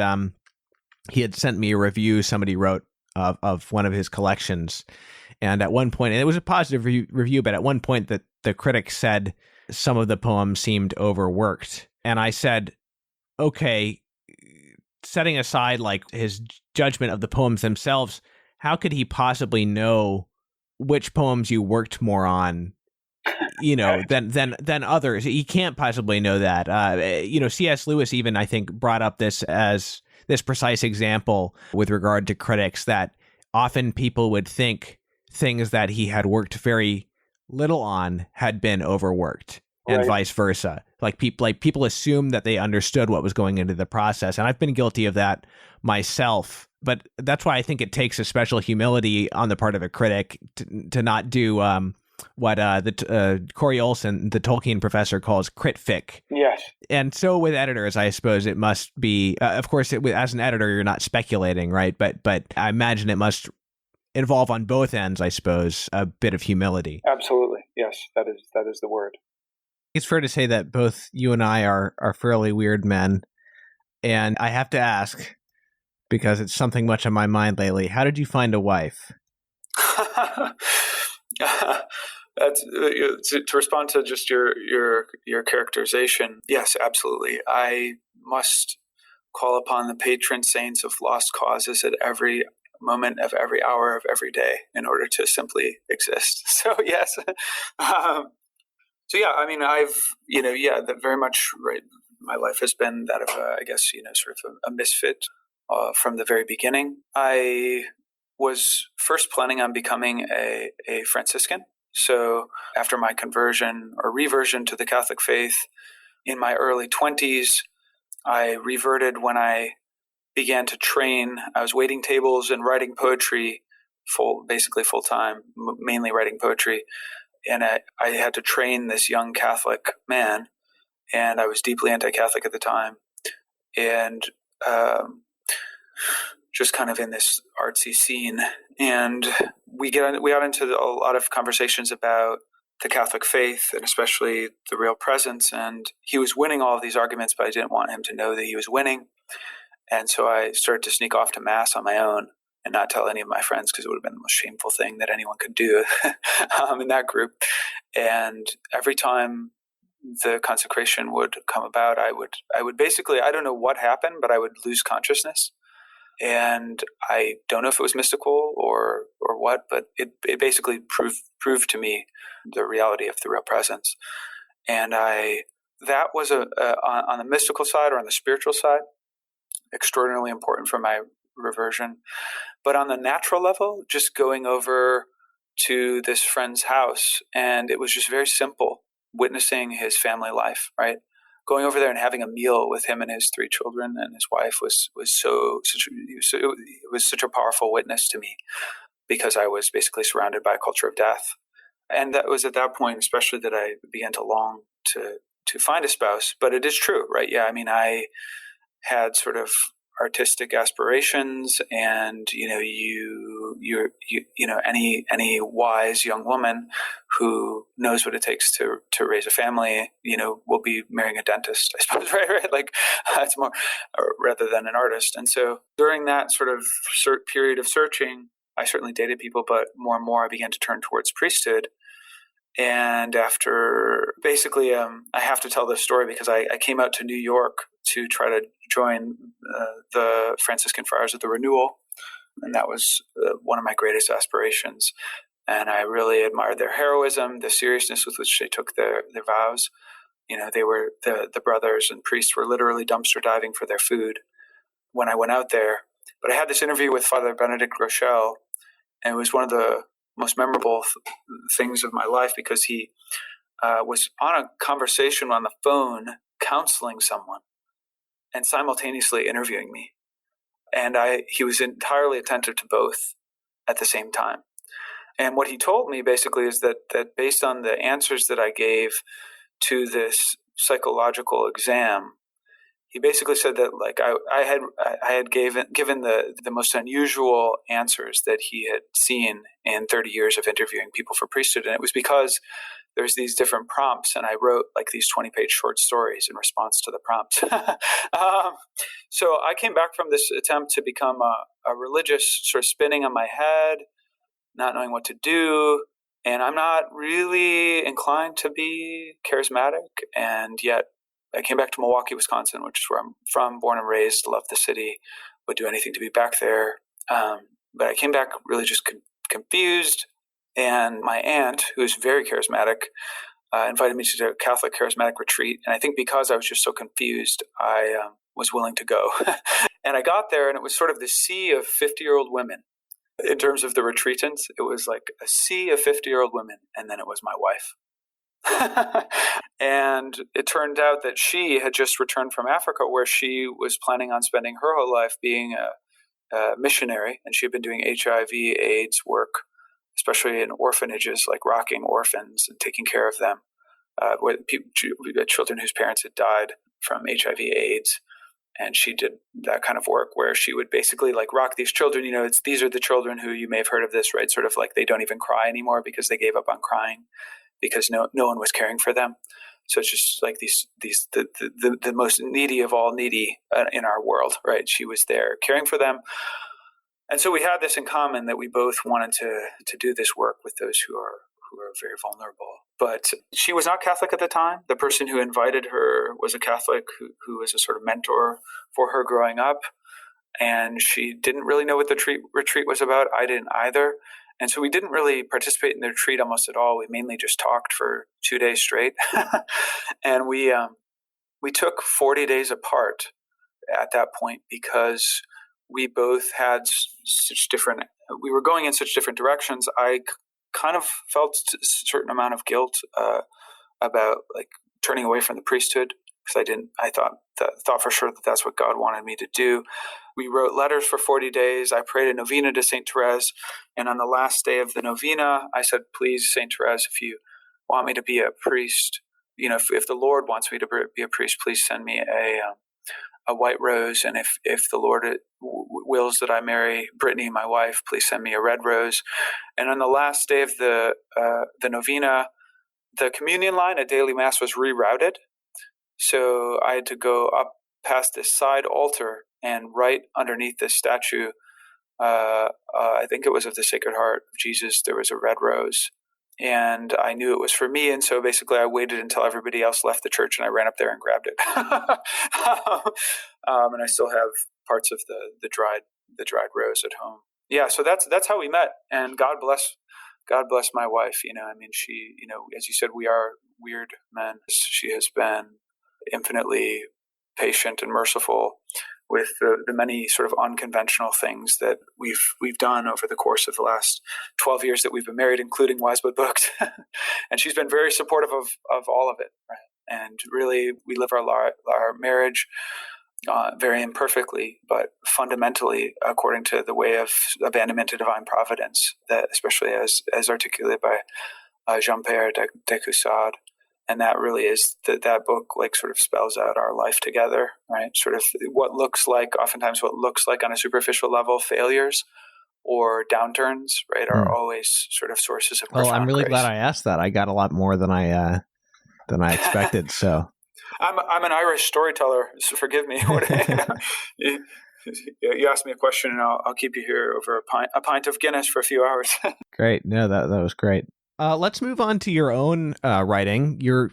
he had sent me a review somebody wrote of one of his collections, and at one point, and it was a positive review, but at one point that the critic said some of the poems seemed overworked, and I said, okay, setting aside like his judgment of the poems themselves, how could he possibly know which poems you worked more on, than others? He can't possibly know that. C.S. Lewis even, I think, brought up this as this precise example with regard to critics, that often people would think things that he had worked very little on had been overworked, and vice versa. Like people assume that they understood what was going into the process, and I've been guilty of that myself. But that's why I think it takes a special humility on the part of a critic to not do what Corey Olsen, the Tolkien professor, calls crit-fic. Yes. And so with editors, I suppose it must be, of course, as an editor, you're not speculating, right? But I imagine it must involve on both ends, I suppose, a bit of humility. Absolutely. Yes, that is the word. It's fair to say that both you and I are fairly weird men. And I have to ask, because it's something much on my mind lately, how did you find a wife? That's to respond to just your characterization. Yes, absolutely. I must call upon the patron saints of lost causes at every moment of every hour of every day in order to simply exist. So yes. So yeah, I mean, that very much right. My life has been that of sort of a misfit from the very beginning. I was first planning on becoming a Franciscan. So after my conversion or reversion to the Catholic faith in my early 20s, I reverted when I began to train. I was waiting tables and writing poetry basically full time, mainly writing poetry. And I had to train this young Catholic man, and I was deeply anti-Catholic at the time. And just kind of in this artsy scene. And we got into a lot of conversations about the Catholic faith and especially the real presence. And he was winning all of these arguments, but I didn't want him to know that he was winning. And so I started to sneak off to Mass on my own and not tell any of my friends, because it would have been the most shameful thing that anyone could do in that group. And every time the consecration would come about, I would basically, I don't know what happened, but I would lose consciousness. And I don't know if it was mystical or what, but it basically proved to me the reality of the real presence. And that was on the mystical side or on the spiritual side, extraordinarily important for my reversion. But on the natural level, just going over to this friend's house, and it was just very simple, witnessing his family life, right? going over there and having a meal with him and his 3 children and his wife was such a powerful witness to me, because I was basically surrounded by a culture of death. And that was at that point, especially, that I began to long to find a spouse. But it is true, right? Yeah, I mean, I had sort of artistic aspirations, and any wise young woman who knows what it takes to raise a family, will be marrying a dentist, I suppose, right? Like, it's more rather than an artist. And so during that sort of period of searching, I certainly dated people, but more and more I began to turn towards priesthood. And after, basically, I have to tell this story because I came out to New York to try to join the Franciscan Friars of the Renewal. And that was one of my greatest aspirations. And I really admired their heroism, the seriousness with which they took their vows. They were, the brothers and priests were literally dumpster diving for their food when I went out there. But I had this interview with Father Benedict Rochelle, and it was one of the most memorable things of my life, because he was on a conversation on the phone counseling someone and simultaneously interviewing me. And he was entirely attentive to both at the same time. And what he told me basically is that based on the answers that I gave to this psychological exam, he basically said that, like, I had given the most unusual answers that he had seen in 30 years of interviewing people for priesthood. And it was because there's these different prompts, and I wrote like these 20-page short stories in response to the prompts. So I came back from this attempt to become a religious, sort of spinning on my head, not knowing what to do. And I'm not really inclined to be charismatic. And yet I came back to Milwaukee, Wisconsin, which is where I'm from, born and raised, love the city, would do anything to be back there. But I came back really just confused. And my aunt, who is very charismatic, invited me to a Catholic charismatic retreat. And I think because I was just so confused, I was willing to go. And I got there, and it was sort of the sea of 50-year-old women. In terms of the retreatants, it was like a sea of 50-year-old women. And then it was my wife. And it turned out that she had just returned from Africa, where she was planning on spending her whole life being a missionary. And she had been doing HIV/AIDS work, especially in orphanages, like rocking orphans and taking care of them, with children whose parents had died from HIV/AIDS. And she did that kind of work where she would basically like rock these children. These are the children who, you may have heard of this, right? Sort of like they don't even cry anymore because they gave up on crying, because no one was caring for them. So it's just like the most needy of all needy in our world, right? She was there caring for them. And so we had this in common, that we both wanted to do this work with those who are very vulnerable. But she was not Catholic at the time. The person who invited her was a Catholic who was a sort of mentor for her growing up. And she didn't really know what the retreat was about. I didn't either. And so we didn't really participate in the retreat almost at all. We mainly just talked for 2 days straight. And we took 40 days apart at that point, because we both had we were going in such different directions. I kind of felt a certain amount of guilt about like turning away from the priesthood, because I thought for sure that that's what God wanted me to do. We wrote letters for 40 days. I prayed a novena to St. Therese. And on the last day of the novena, I said, please, St. Therese, if you want me to be a priest, if the Lord wants me to be a priest, please send me a white rose. And if the Lord wills that I marry Brittany, my wife, please send me a red rose. And on the last day of the novena, the communion line at daily mass was rerouted. So I had to go up past this side altar, and right underneath this statue, I think it was of the Sacred Heart of Jesus, there was a red rose. And I knew it was for me. And so basically I waited until everybody else left the church, and I ran up there and grabbed it. And I still have parts of the dried rose at home. Yeah, so that's how we met. And God bless my wife. She, as you said, we are weird men. She has been infinitely patient and merciful with the many sort of unconventional things that we've done over the course of the last 12 years that we've been married, including Wiseblood Books. And she's been very supportive of all of it. Right? And really, we live our marriage very imperfectly, but fundamentally according to the way of abandonment to divine providence, that especially as articulated by Jean-Pierre de Caussade. And that really is that book like sort of spells out our life together, right? Sort of oftentimes what looks like on a superficial level failures or downturns, right, are always sort of sources of profound Well, I'm really grace. glad I asked that. I got a lot more than I expected. So I'm an Irish storyteller, so forgive me. You asked me a question, and I'll keep you here over a pint of Guinness for a few hours. Great. No, that was great. Let's move on to your own writing. You're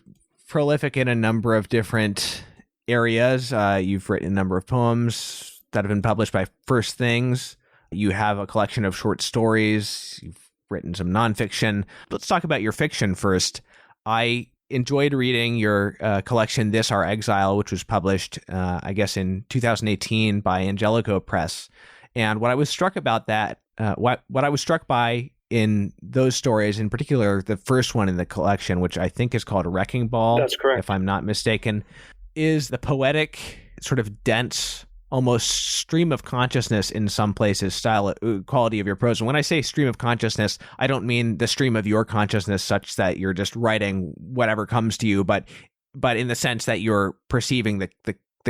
prolific in a number of different areas. You've written a number of poems that have been published by First Things. You have a collection of short stories. You've written some nonfiction. Let's talk about your fiction first. I enjoyed reading your collection, This Our Exile, which was published, I guess, in 2018 by Angelico Press. And what I was struck about that, what I was struck by in those stories, in particular, the first one in the collection, which I think is called Wrecking Ball, That's correct, if I'm not mistaken, is the poetic, sort of dense, almost stream of consciousness in some places, style, quality of your prose. And when I say stream of consciousness, I don't mean the stream of your consciousness such that you're just writing whatever comes to you, but in the sense that you're perceiving the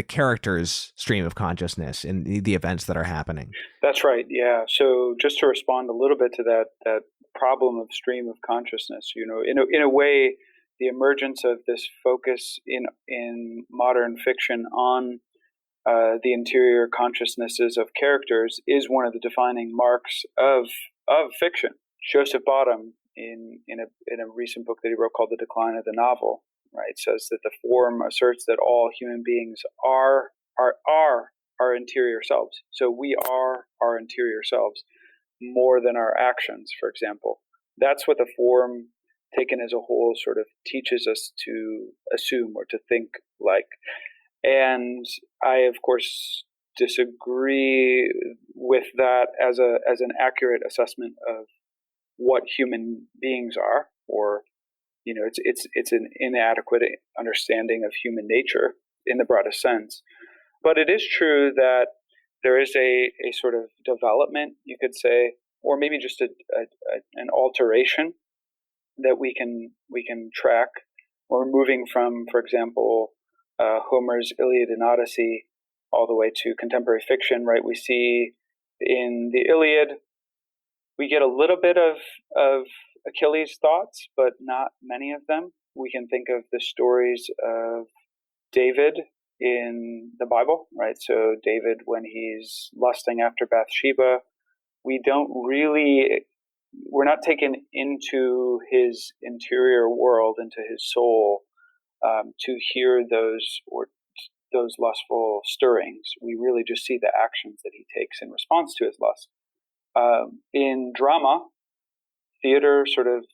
character's stream of consciousness in the events that are happening. That's right. Yeah. So just to respond a little bit to that problem of stream of consciousness, in a way, the emergence of this focus in modern fiction on the interior consciousnesses of characters is one of the defining marks of fiction. Joseph Bottom, in a recent book that he wrote called The Decline of the Novel, right, says that the form asserts that all human beings are our interior selves. So we are our interior selves more than our actions, for example. That's what the form, taken as a whole, sort of teaches us to assume or to think like. And I, of course, disagree with that as an accurate assessment of what human beings are, or it's an inadequate understanding of human nature in the broadest sense. But it is true that there is a sort of development, you could say, or maybe just an alteration that we can track. We're moving from, for example, Homer's Iliad and Odyssey all the way to contemporary fiction, right? We see in the Iliad, we get a little bit of Achilles' thoughts, but not many of them. We can think of the stories of David in the Bible, right? So David, when he's lusting after Bathsheba, we're not taken into his interior world, into his soul, to hear those lustful stirrings. We really just see the actions that he takes in response to his lust. In drama, theater sort of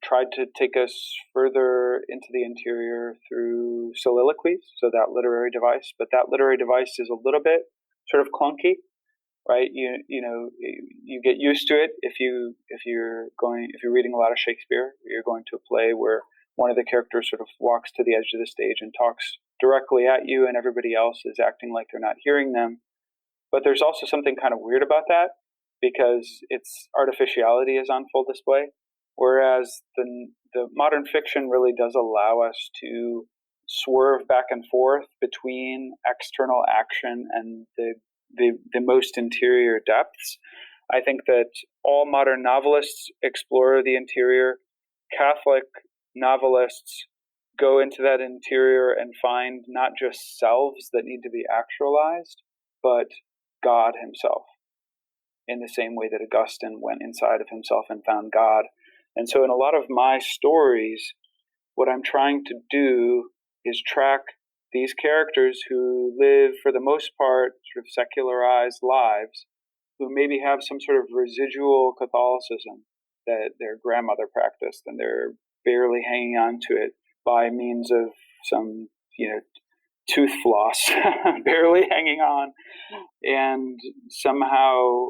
tried to take us further into the interior through soliloquies, so that literary device. But that literary device is a little bit sort of clunky, right? You get used to it if you're reading a lot of Shakespeare. You're going to a play where one of the characters sort of walks to the edge of the stage and talks directly at you, and everybody else is acting like they're not hearing them. But there's also something kind of weird about that, because its artificiality is on full display, whereas the modern fiction really does allow us to swerve back and forth between external action and the most interior depths. I think that all modern novelists explore the interior. Catholic novelists go into that interior and find not just selves that need to be actualized, but God himself, in the same way that Augustine went inside of himself and found God. And so in a lot of my stories, what I'm trying to do is track these characters who live, for the most part, sort of secularized lives, who maybe have some sort of residual Catholicism that their grandmother practiced, and they're barely hanging on to it by means of some, tooth floss, barely hanging on, and somehow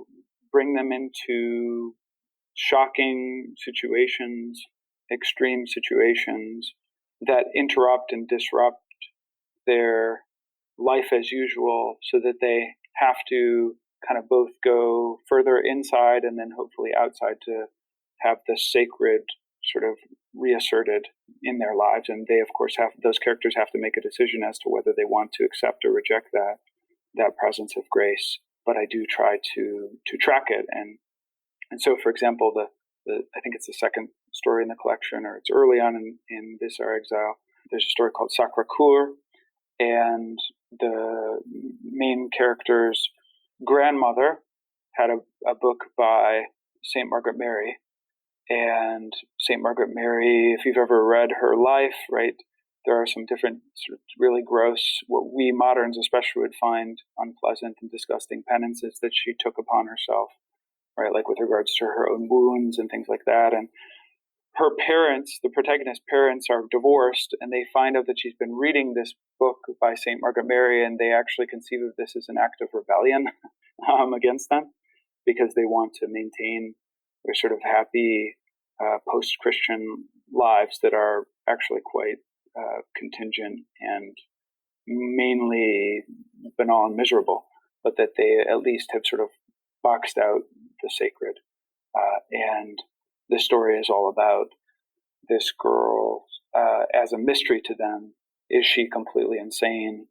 bring them into shocking situations, extreme situations, that interrupt and disrupt their life as usual, so that they have to kind of both go further inside and then hopefully outside to have the sacred sort of reasserted in their lives. And they, of course, those characters have to make a decision as to whether they want to accept or reject that presence of grace. But I do try to track it. And so, for example, I think it's the second story in the collection, or it's early on in This Our Exile. There's a story called Sacré-Cœur, and the main character's grandmother had a book by St. Margaret Mary. And St. Margaret Mary, if you've ever read her life, right, there are some different sort of really gross, what we moderns especially would find unpleasant and disgusting penances that she took upon herself, right, like with regards to her own wounds and things like that. And her parents, the protagonist's parents, are divorced, and they find out that she's been reading this book by St. Margaret Mary, and they actually conceive of this as an act of rebellion against them, because they want to maintain their sort of happy post-Christian lives that are actually quite contingent and mainly banal and miserable, but that they at least have sort of boxed out the sacred. And the story is all about this girl as a mystery to them. Is she completely insane?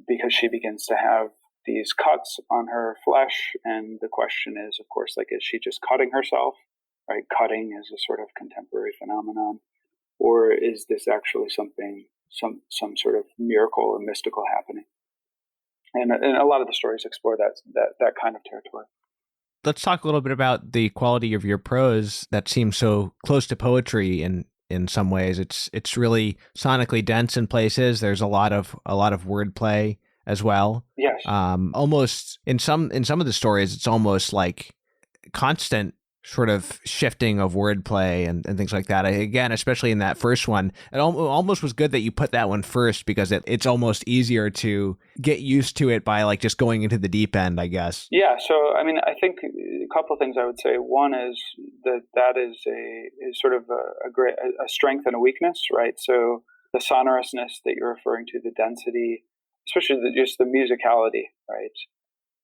Because she begins to have these cuts on her flesh, and the question is, of course, like, is she just cutting herself? Right, cutting is a sort of contemporary phenomenon, or is this actually something, some sort of miracle or mystical happening? And a lot of the stories explore that kind of territory. Let's talk a little bit about the quality of your prose that seems so close to poetry in some ways. It's really sonically dense in places. There's a lot of wordplay as well. Yes. Almost in some of the stories, it's almost like constant sort of shifting of wordplay and things like that. Again, especially in that first one, it almost was good that you put that one first, because it's almost easier to get used to it by like just going into the deep end, I guess. Yeah. So, I mean, I think a couple of things I would say. One is that is sort of a strength and a weakness, right? So the sonorousness that you're referring to, the density, especially just the musicality, right,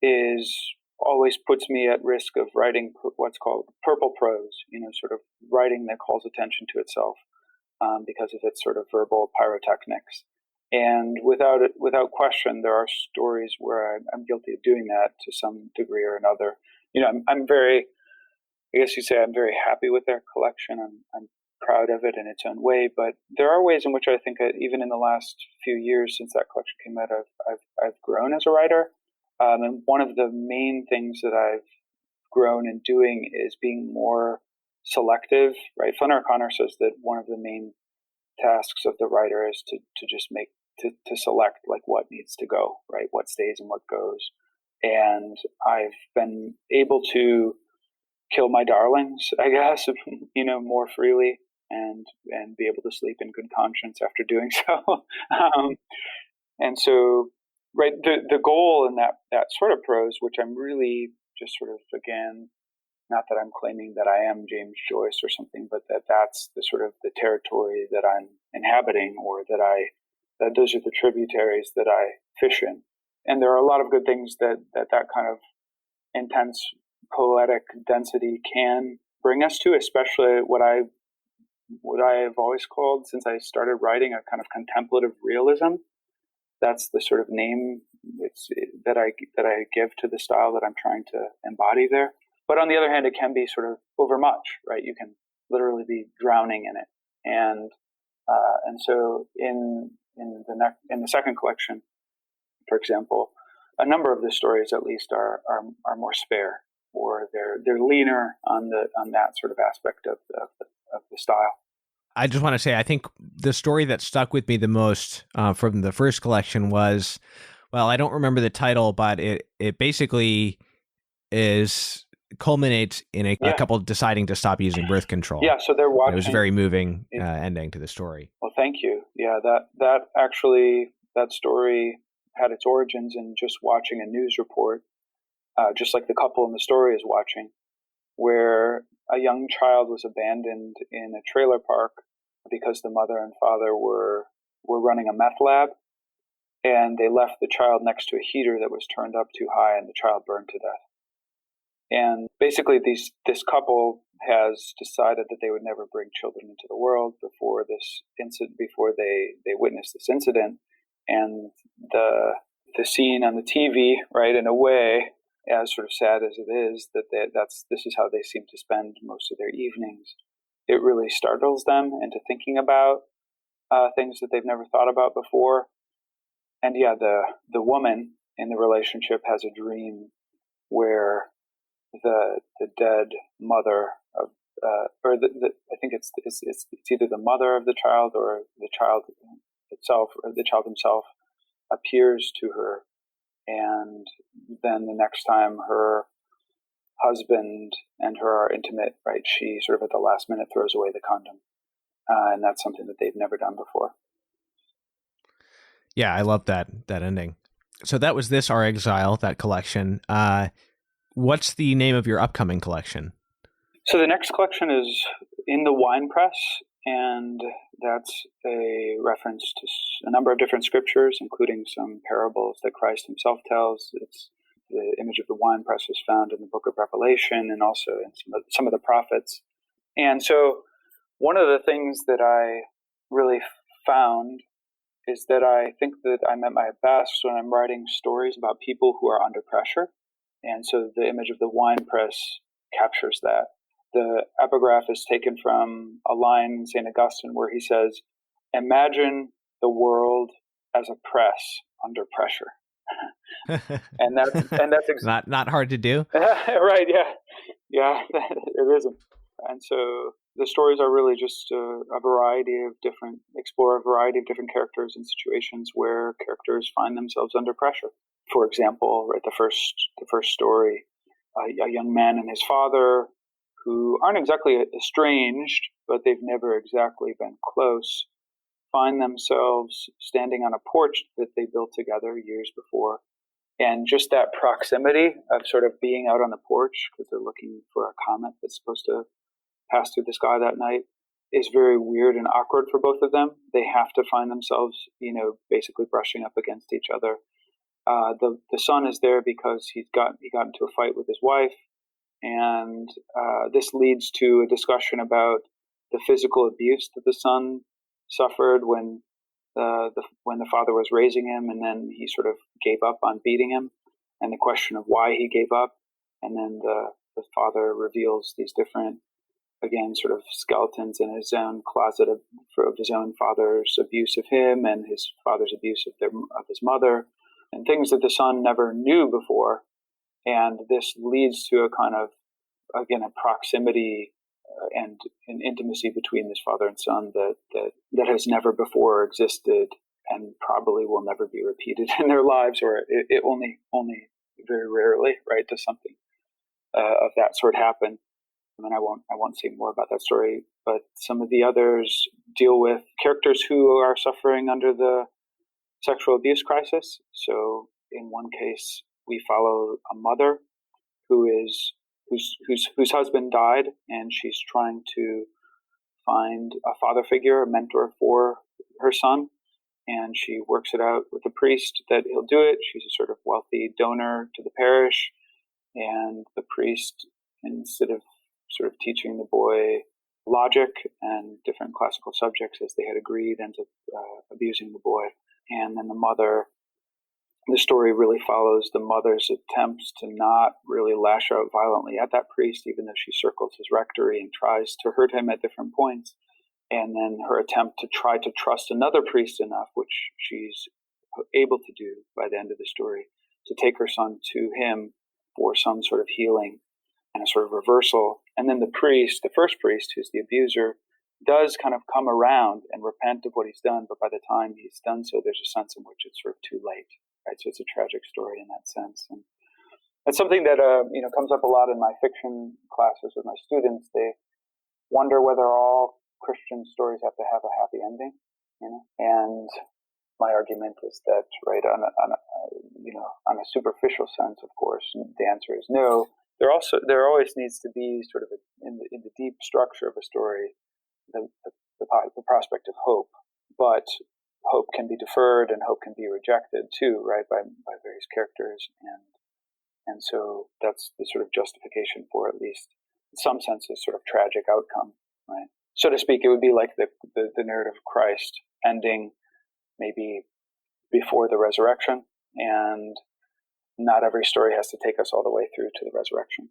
is always puts me at risk of writing what's called purple prose, sort of writing that calls attention to itself because of its sort of verbal pyrotechnics. And without question, there are stories where I'm guilty of doing that to some degree or another. I'm very, I guess you'd say, I'm very happy with their collection. I'm proud of it in its own way, but there are ways in which I think that even in the last few years since that collection came out, I've grown as a writer. And one of the main things that I've grown in doing is being more selective, right? Flannery O'Connor says that one of the main tasks of the writer is to just to select like what needs to go, right? What stays and what goes. And I've been able to kill my darlings, I guess, more freely and be able to sleep in good conscience after doing so. And so, right, the goal in that sort of prose, which I'm really just sort of, again, not that I'm claiming that I am James Joyce or something, but that's the sort of the territory that I'm inhabiting, or that those are the tributaries that I fish in. And there are a lot of good things that kind of intense poetic density can bring us to, especially what I have always called, since I started writing, a kind of contemplative realism. That's the sort of name that I give to the style that I'm trying to embody there. But on the other hand, it can be sort of overmuch, right? You can literally be drowning in it, and so in the second collection, for example, a number of the stories at least are more spare, or they're leaner on that sort of aspect of the style. I just want to say, I think the story that stuck with me the most from the first collection was, well, I don't remember the title, but it basically culminates in a couple deciding to stop using birth control. Yeah, so they're watching. It was a very moving ending to the story. Well, thank you. Yeah, that story had its origins in just watching a news report, just like the couple in the story is watching, where a young child was abandoned in a trailer park because the mother and father were running a meth lab, and they left the child next to a heater that was turned up too high, and the child burned to death. And basically, this couple has decided that they would never bring children into the world before they witnessed this incident. And the scene on the TV, right, in a way, as sort of sad as it is, this is how they seem to spend most of their evenings. It really startles them into thinking about things that they've never thought about before. And yeah, the woman in the relationship has a dream where the dead mother of I think it's either the mother of the child or the child itself, or the child himself, appears to her, and then the next time her husband and her are intimate, right, she sort of at the last minute throws away the condom, and that's something that they've never done before. Yeah, I love that ending. So that was This Our Exile, that collection. What's the name of your upcoming collection? So the next collection is In the Wine Press, and that's a reference to a number of different scriptures, including some parables that Christ himself tells. It's the image of the wine press is found in the book of Revelation and also in some of the prophets. And so one of the things that I really found is that I think that I'm at my best when I'm writing stories about people who are under pressure. And so the image of the wine press captures that. The epigraph is taken from a line in St. Augustine where he says, "Imagine the world as a press under pressure." and that's not hard to do. Right? Yeah, it isn't. And so the stories are really just explore a variety of different characters and situations where characters find themselves under pressure. For example, right, the first story, a young man and his father, who aren't exactly estranged, but they've never exactly been close, find themselves standing on a porch that they built together years before. And just that proximity of sort of being out on the porch, because they're looking for a comet that's supposed to pass through the sky that night, is very weird and awkward for both of them. They have to find themselves, basically brushing up against each other. The son is there because he got into a fight with his wife. And this leads to a discussion about the physical abuse that the son suffered when the father was raising him, and then he sort of gave up on beating him, and the question of why he gave up. And then the father reveals these different, again, sort of skeletons in his own closet of his own father's abuse of him and his father's abuse of his mother, and things that the son never knew before. And this leads to a kind of, again, a proximity and an intimacy between this father and son that has never before existed and probably will never be repeated in their lives, or it only very rarely, right, does something of that sort happen. And I won't say more about that story, but some of the others deal with characters who are suffering under the sexual abuse crisis. So in one case, we follow a mother whose husband died, and she's trying to find a father figure, a mentor for her son, and she works it out with the priest that he'll do it. She's a sort of wealthy donor to the parish, and the priest, instead of sort of teaching the boy logic and different classical subjects as they had agreed, ends up abusing the boy. And then the story really follows the mother's attempts to not really lash out violently at that priest, even though she circles his rectory and tries to hurt him at different points. And then her attempt to try to trust another priest enough, which she's able to do by the end of the story, to take her son to him for some sort of healing and a sort of reversal. And then the first priest, who's the abuser, does kind of come around and repent of what he's done, but by the time he's done so, there's a sense in which it's sort of too late. Right, so it's a tragic story in that sense, and it's something that comes up a lot in my fiction classes with my students. They wonder whether all Christian stories have to have a happy ending, And my argument is that, right, on a superficial sense, of course, the answer is no. There always needs to be sort of in the deep structure of a story the the prospect of hope, but hope can be deferred and hope can be rejected too, right, by various characters, and so that's the sort of justification for, at least in some sense, a sort of tragic outcome, right? So to speak, it would be like the narrative of Christ ending maybe before the resurrection, and not every story has to take us all the way through to the resurrection.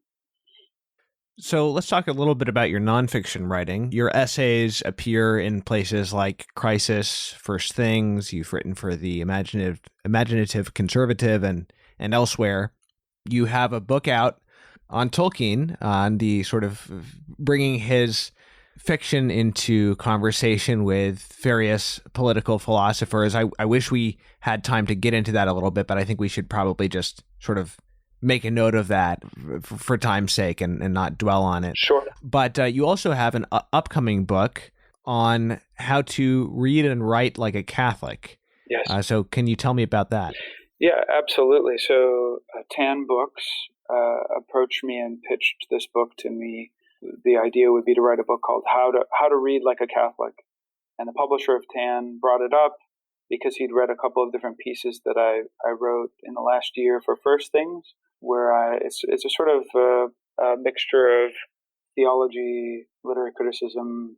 So let's talk a little bit about your nonfiction writing. Your essays appear in places like Crisis, First Things. You've written for the Imaginative Conservative and elsewhere. You have a book out on Tolkien, on the sort of bringing his fiction into conversation with various political philosophers. I wish we had time to get into that a little bit, but I think we should probably just sort of make a note of that for time's sake and not dwell on it. Sure. But you also have an upcoming book on how to read and write like a Catholic. Yes. So can you tell me about that? Yeah, absolutely. So Tan Books approached me and pitched this book to me. The idea would be to write a book called How to Read Like a Catholic. And the publisher of Tan brought it up because he'd read a couple of different pieces that I wrote in the last year for First Things, where it's a sort of a mixture of theology, literary criticism,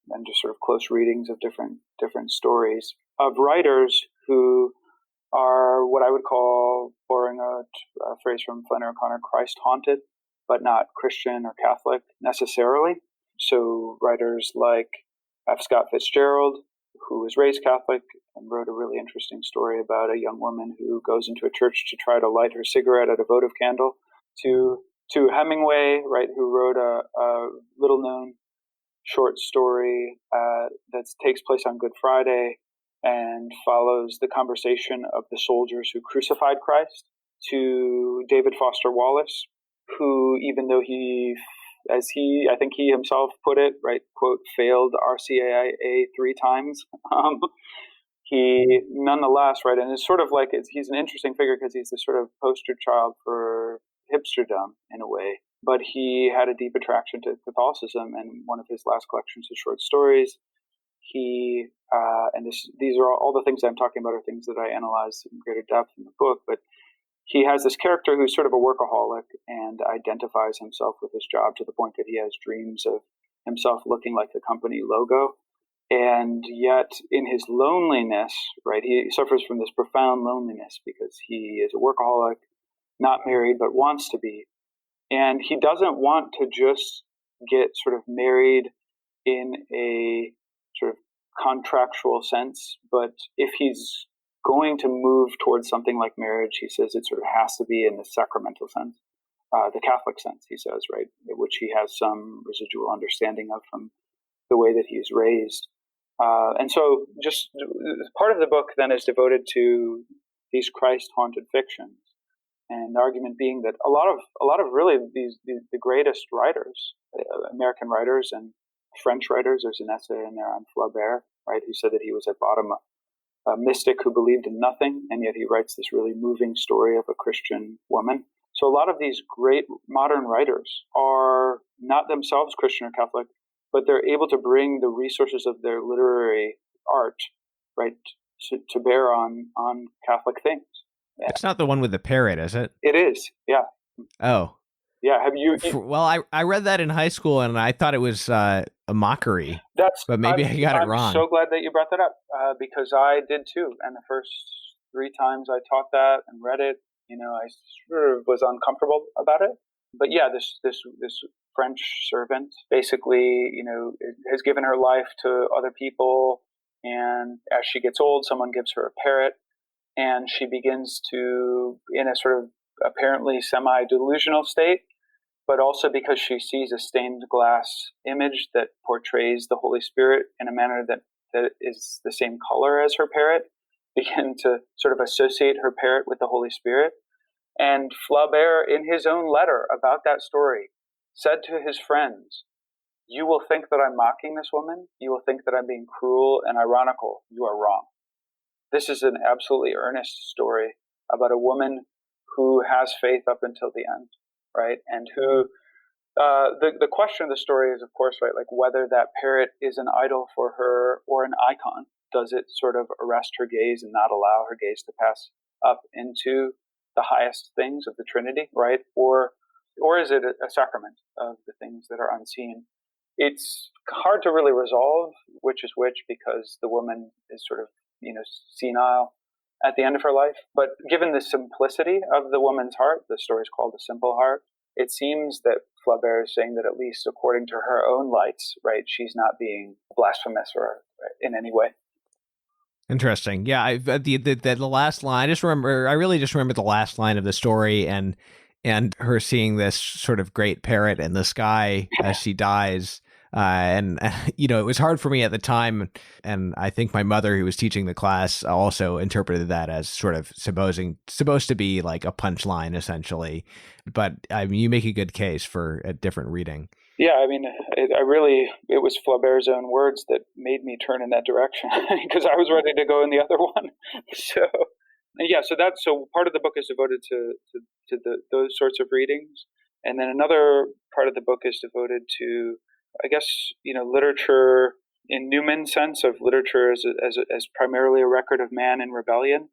and just sort of close readings of different stories of writers who are what I would call, borrowing a phrase from Flannery O'Connor, Christ-haunted, but not Christian or Catholic necessarily. So writers like F. Scott Fitzgerald, who was raised Catholic and wrote a really interesting story about a young woman who goes into a church to try to light her cigarette at a votive candle, to Hemingway, right, who wrote a little-known short story that takes place on Good Friday and follows the conversation of the soldiers who crucified Christ, to David Foster Wallace, who, even though I think he himself put it, right, quote, failed RCIA 3 times, he nonetheless, right, and it's sort of like, he's an interesting figure because he's the sort of poster child for hipsterdom in a way, but he had a deep attraction to Catholicism, and one of his last collections of short stories, these are all the things I'm talking about are things that I analyze in greater depth in the book, but he has this character who's sort of a workaholic and identifies himself with his job to the point that he has dreams of himself looking like the company logo. And yet in his loneliness, right, he suffers from this profound loneliness because he is a workaholic, not married, but wants to be. And he doesn't want to just get sort of married in a sort of contractual sense, but if he's going to move towards something like marriage, he says it sort of has to be in the sacramental sense, the Catholic sense, he says, right, which he has some residual understanding of from the way that he's raised. And so just part of the book then is devoted to these Christ-haunted fictions. And the argument being that a lot of really the greatest writers, American writers and French writers, there's an essay in there on Flaubert, right, who said that he was at bottom a mystic who believed in nothing, and yet he writes this really moving story of a Christian woman. So a lot of these great modern writers are not themselves Christian or Catholic, but they're able to bring the resources of their literary art, right, to bear on Catholic things. It's not the one with the parrot, is it? It is, yeah. Oh. Yeah, have you... Well, I read that in high school, and I thought it was a mockery. But maybe I got it wrong. I'm so glad that you brought that up, because I did too. And the first 3 times I taught that and read it, I sort of was uncomfortable about it. But yeah, this French servant basically, has given her life to other people, and as she gets old, someone gives her a parrot, and she begins to, in a sort of apparently semi-delusional state, but also because she sees a stained glass image that portrays the Holy Spirit in a manner that is the same color as her parrot, begin to sort of associate her parrot with the Holy Spirit. And Flaubert, in his own letter about that story, said to his friends, "You will think that I'm mocking this woman. You will think that I'm being cruel and ironical. You are wrong." This is an absolutely earnest story about a woman who has faith up until the end, right? And who The question of the story is, of course, right, like whether that parrot is an idol for her or an icon. Does it sort of arrest her gaze and not allow her gaze to pass up into the highest things of the Trinity, right? Or is it a sacrament of the things that are unseen? It's hard to really resolve which is which, because the woman is sort of, senile at the end of her life. But given the simplicity of the woman's heart, the story is called The Simple Heart, it seems that Flaubert is saying that, at least according to her own lights, right, she's not being blasphemous or in any way. Interesting. Yeah, the last line. I really just remember the last line of the story, and her seeing this sort of great parrot in the sky as she dies. And it was hard for me at the time, and I think my mother, who was teaching the class, also interpreted that as sort of supposed to be like a punchline, essentially. But I mean, you make a good case for a different reading. Yeah, I mean, it was Flaubert's own words that made me turn in that direction, because I was ready to go in the other one. So part of the book is devoted to those sorts of readings, and then another part of the book is devoted to, I guess, literature in Newman's sense of literature as primarily a record of man in rebellion,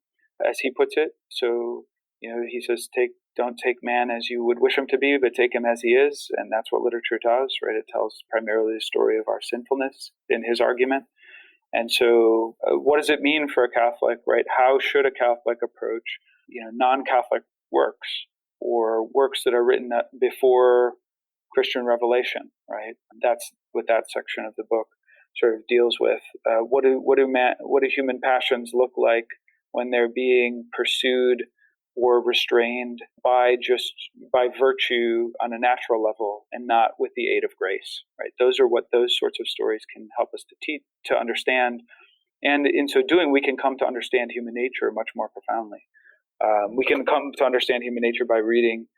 as he puts it. So, he says, don't take man as you would wish him to be, but take him as he is. And that's what literature does, right? It tells primarily the story of our sinfulness in his argument. And so what does it mean for a Catholic, right? How should a Catholic approach, non-Catholic works, or works that are written before Christian revelation, right? That's what that section of the book sort of deals with. What do human passions look like when they're being pursued or restrained by virtue on a natural level, and not with the aid of grace, right? Those are what those sorts of stories can help us to understand. And in so doing, we can come to understand human nature much more profoundly. We can come to understand human nature by reading,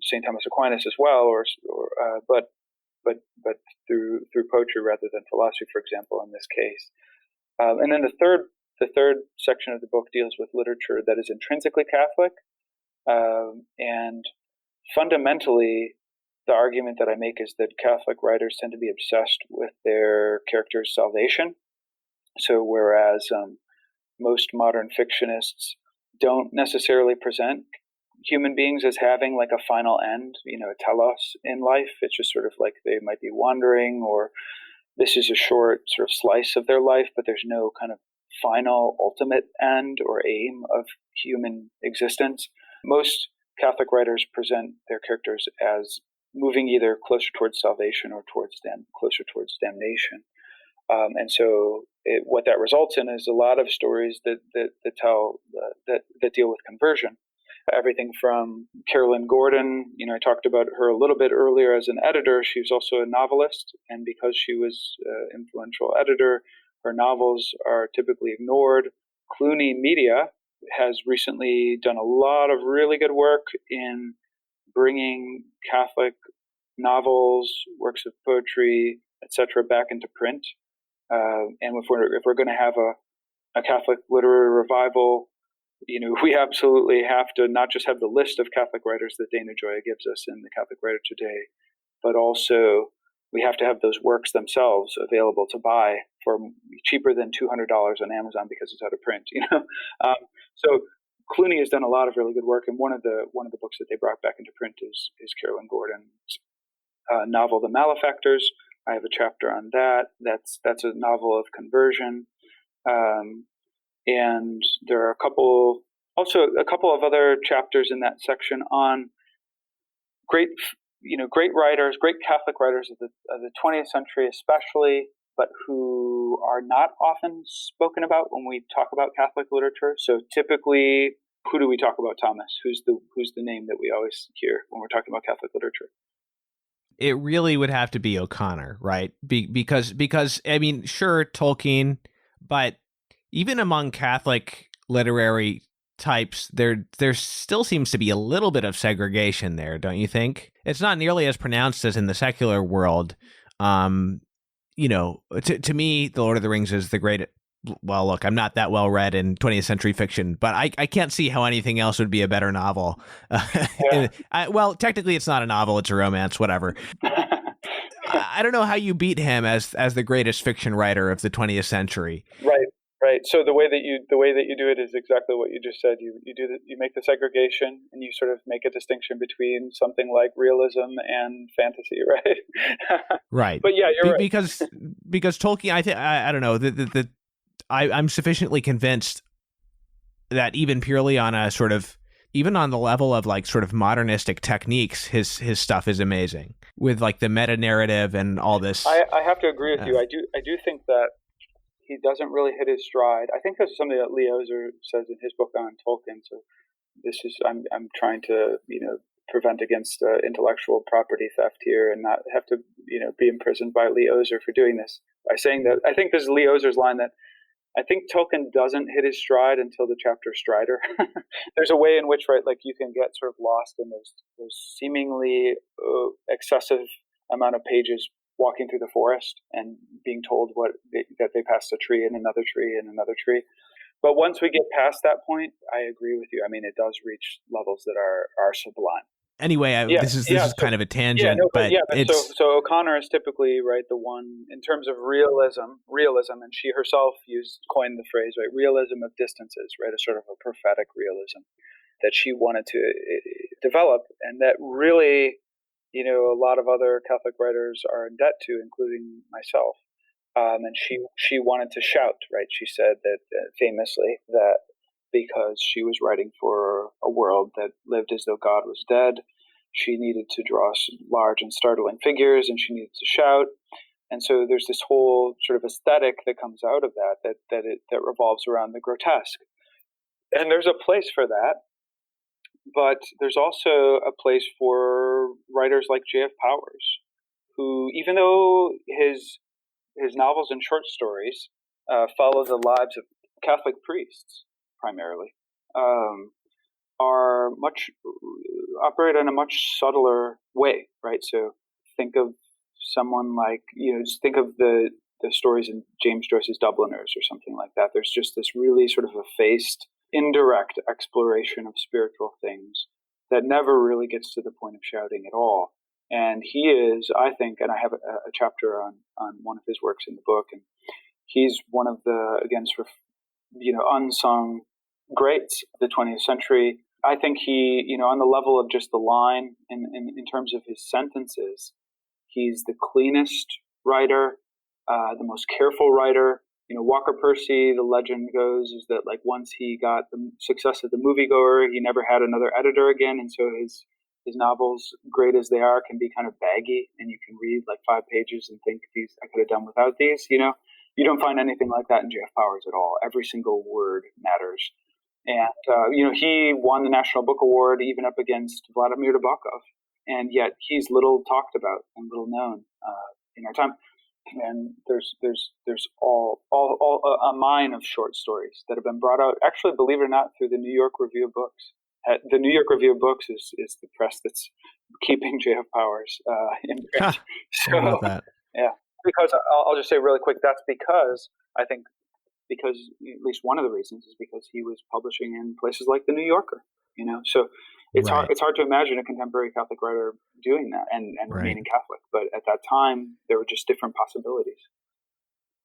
St. Thomas Aquinas as well, but through poetry rather than philosophy, for example, in this case. And then the third section of the book deals with literature that is intrinsically Catholic, and fundamentally, the argument that I make is that Catholic writers tend to be obsessed with their characters' salvation. So whereas most modern fictionists don't necessarily present human beings as having like a final end, a telos in life. It's just sort of like they might be wandering, or this is a short sort of slice of their life, but there's no kind of final ultimate end or aim of human existence. Most Catholic writers present their characters as moving either closer towards salvation or closer towards damnation. And so what that results in is a lot of stories that deal with conversion. Everything from Carolyn Gordon, I talked about her a little bit earlier as an editor. She was also a novelist, and because she was an influential editor, her novels are typically ignored. Cluny Media has recently done a lot of really good work in bringing Catholic novels, works of poetry, etc., back into print. And if we're going to have a Catholic literary revival, we absolutely have to not just have the list of Catholic writers that Dana Gioia gives us in The Catholic Writer Today, but also we have to have those works themselves available to buy for cheaper than $200 on Amazon because it's out of print. So Cluny has done a lot of really good work, and one of the books that they brought back into print is Carolyn Gordon's novel *The Malefactors*. I have a chapter on that. That's a novel of conversion. And there are a couple of other chapters in that section on great writers, great Catholic writers of the 20th century especially, but who are not often spoken about when we talk about Catholic literature. So typically, who do we talk about, Thomas? Who's the name that we always hear when we're talking about Catholic literature? It really would have to be O'Connor, right? Because I mean, sure, Tolkien, but even among Catholic literary types, there still seems to be a little bit of segregation there, don't you think? It's not nearly as pronounced as in the secular world. To me, The Lord of the Rings is the well, look, I'm not that well read in 20th century fiction, but I can't see how anything else would be a better novel. Yeah. Well, technically it's not a novel, it's a romance, whatever. I don't know how you beat him as the greatest fiction writer of the 20th century. Right. So the way that you do it is exactly what you just said. You make the segregation, and you sort of make a distinction between something like realism and fantasy, right? Right. But yeah, you're right. Because Tolkien, I don't know, I'm sufficiently convinced that even purely on a sort of, even on the level of like sort of modernistic techniques, his stuff is amazing with like the meta narrative and all this. I have to agree with you. I do think that he doesn't really hit his stride. I think this is something that Lee Ozer says in his book on Tolkien. So this is, I'm trying to, prevent against intellectual property theft here and not have to, be imprisoned by Lee Ozer for doing this. By saying that, I think this is Lee Ozer's line that I think Tolkien doesn't hit his stride until the chapter Strider. There's a way in which, right, like you can get sort of lost in those seemingly excessive amount of pages walking through the forest and being told that they passed a tree and another tree and another tree. But once we get past that point, I agree with you. I mean, it does reach levels that are sublime. Anyway, this is kind of a tangent, so O'Connor is typically, right, the one in terms of realism, and she herself coined the phrase, right, realism of distances, right, a sort of a prophetic realism that she wanted to develop, and that really, a lot of other Catholic writers are in debt to, including myself. And she wanted to shout, right? She said that famously that because she was writing for a world that lived as though God was dead, she needed to draw large and startling figures, and she needed to shout. And so there's this whole sort of aesthetic that comes out of that revolves around the grotesque. And there's a place for that, but there's also a place for writers like J.F. Powers, who, even though his novels and short stories follow the lives of Catholic priests primarily, operate in a much subtler way, right? So think of someone like, just think of the stories in James Joyce's Dubliners or something like that. There's just this really sort of effaced, indirect exploration of spiritual things that never really gets to the point of shouting at all. And he is, I think, and I have a chapter on one of his works in the book, and he's one of the, again, sort of, unsung greats of the 20th century. I think he, on the level of just the line, in terms of his sentences, he's the cleanest writer, the most careful writer. Walker Percy, the legend goes, is that like once he got the success of The Moviegoer, he never had another editor again, and so his novels, great as they are, can be kind of baggy, and you can read like 5 pages and think, these I could have done without these. You don't find anything like that in J.F. Powers at all. Every single word matters. And, he won the National Book Award even up against Vladimir Nabokov, and yet he's little talked about and little known in our time. And there's all a mine of short stories that have been brought out, actually, believe it or not, through the New York Review of Books. The New York Review of Books is the press that's keeping J.F. Powers in print. So, how about that? Yeah, because I'll just say really quick, that's because I think, because at least one of the reasons is because he was publishing in places like the New Yorker, so it's right. hard. It's hard to imagine a contemporary Catholic writer doing that and right. remaining Catholic. But at that time, there were just different possibilities.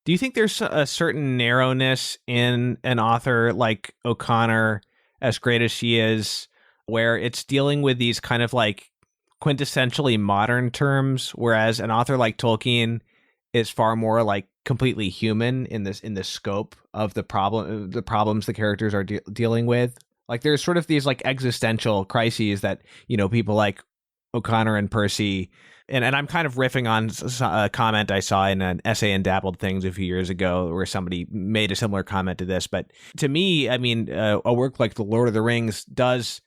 Do you think there's a certain narrowness in an author like O'Connor, as great as she is, where it's dealing with these kind of like quintessentially modern terms, whereas an author like Tolkien is far more like completely human in the scope of the problems the characters are dealing with? Like there's sort of these like existential crises that, people like O'Connor and Percy, and I'm kind of riffing on a comment I saw in an essay in Dabbled Things a few years ago where somebody made a similar comment to this. But to me, I mean, a work like The Lord of the Rings does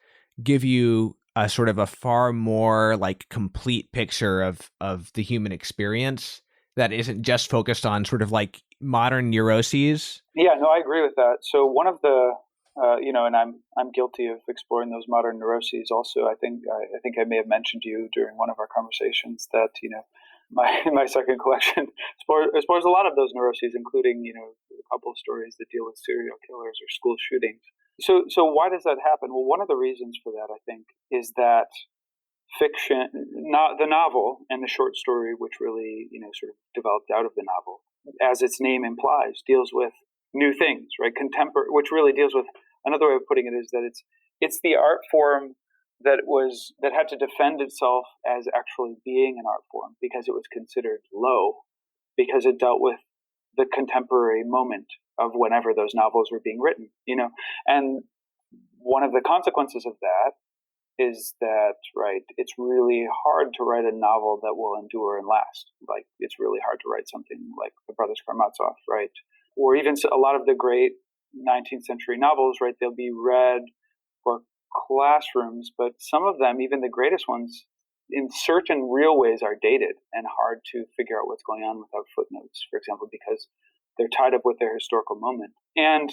give you a sort of a far more like complete picture of the human experience that isn't just focused on sort of like modern neuroses. Yeah, no, I agree with that. So one of the and I'm guilty of exploring those modern neuroses. Also, I think I may have mentioned to you during one of our conversations that my second collection explores a lot of those neuroses, including, a couple of stories that deal with serial killers or school shootings. So why does that happen? Well, one of the reasons for that, I think, is that fiction, not the novel and the short story, which really, sort of developed out of the novel, as its name implies, deals with new things, right? Contemporary, which really deals with, another way of putting it is that it's the art form that had to defend itself as actually being an art form because it was considered low, because it dealt with the contemporary moment of whenever those novels were being written, and one of the consequences of that is that, right, it's really hard to write a novel that will endure and last. Like, it's really hard to write something like The Brothers Karamazov, right? Or even a lot of the great 19th century novels, right? They'll be read for classrooms, but some of them, even the greatest ones, in certain real ways are dated and hard to figure out what's going on without footnotes, for example, because they're tied up with their historical moment. And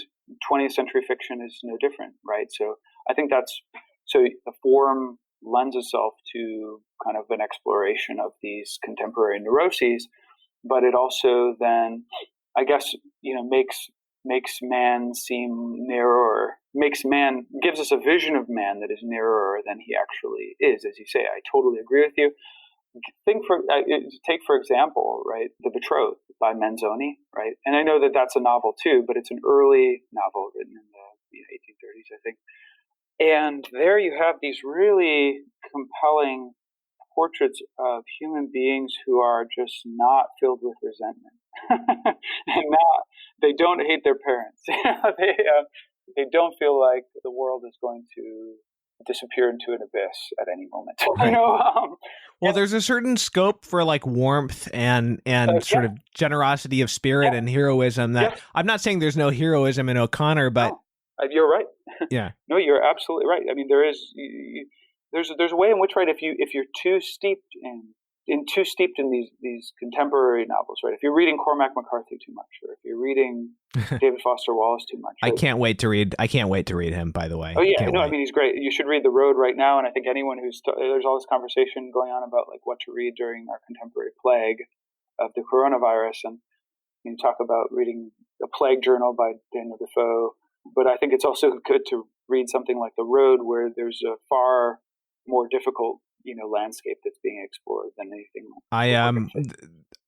20th century fiction is no different, right? So I think so the form lends itself to kind of an exploration of these contemporary neuroses, but it also then, I guess, makes man seem narrower, gives us a vision of man that is narrower than he actually is. As you say, I totally agree with you. Take for example, right, The Betrothed by Manzoni, right? And I know that that's a novel too, but it's an early novel written in the 1830s, I think. And there you have these really compelling portraits of human beings who are just not filled with resentment. And they don't hate their parents. They don't feel like the world is going to disappear into an abyss at any moment. Right. Well, there's a certain scope for like warmth and sort of generosity of spirit and heroism that I'm not saying there's no heroism in O'Connor, but you're right. Yeah. No, you're absolutely right. I mean, there's a way in which, right, if you're too steeped in these contemporary novels, right? If you're reading Cormac McCarthy too much, or if you're reading David Foster Wallace too much, right? I can't wait to read him, by the way. Oh yeah, I mean, he's great. You should read The Road right now, and I think anyone there's all this conversation going on about like what to read during our contemporary plague of the coronavirus, and you talk about reading a plague journal by Daniel Defoe. But I think it's also good to read something like The Road, where there's a far more difficult, landscape that's being explored than anything.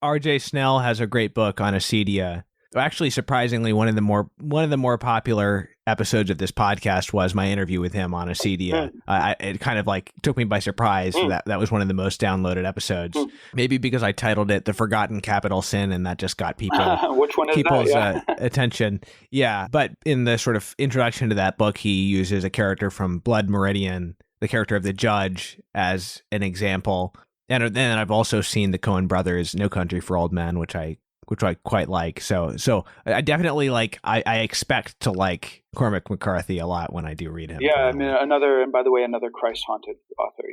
R.J. Snell has a great book on acedia. Actually, surprisingly, one of the more popular episodes of this podcast was my interview with him on acedia. It kind of like took me by surprise. That was one of the most downloaded episodes. Maybe because I titled it "The Forgotten Capital Sin," and that just got people's attention. Yeah, but in the sort of introduction to that book, he uses a character from Blood Meridian, the character of the judge, as an example. And then I've also seen the Coen brothers' No Country for Old Men, which I quite like. So I definitely I expect to like Cormac McCarthy a lot when I do read him. Yeah, I mean, by the way, another Christ-haunted author,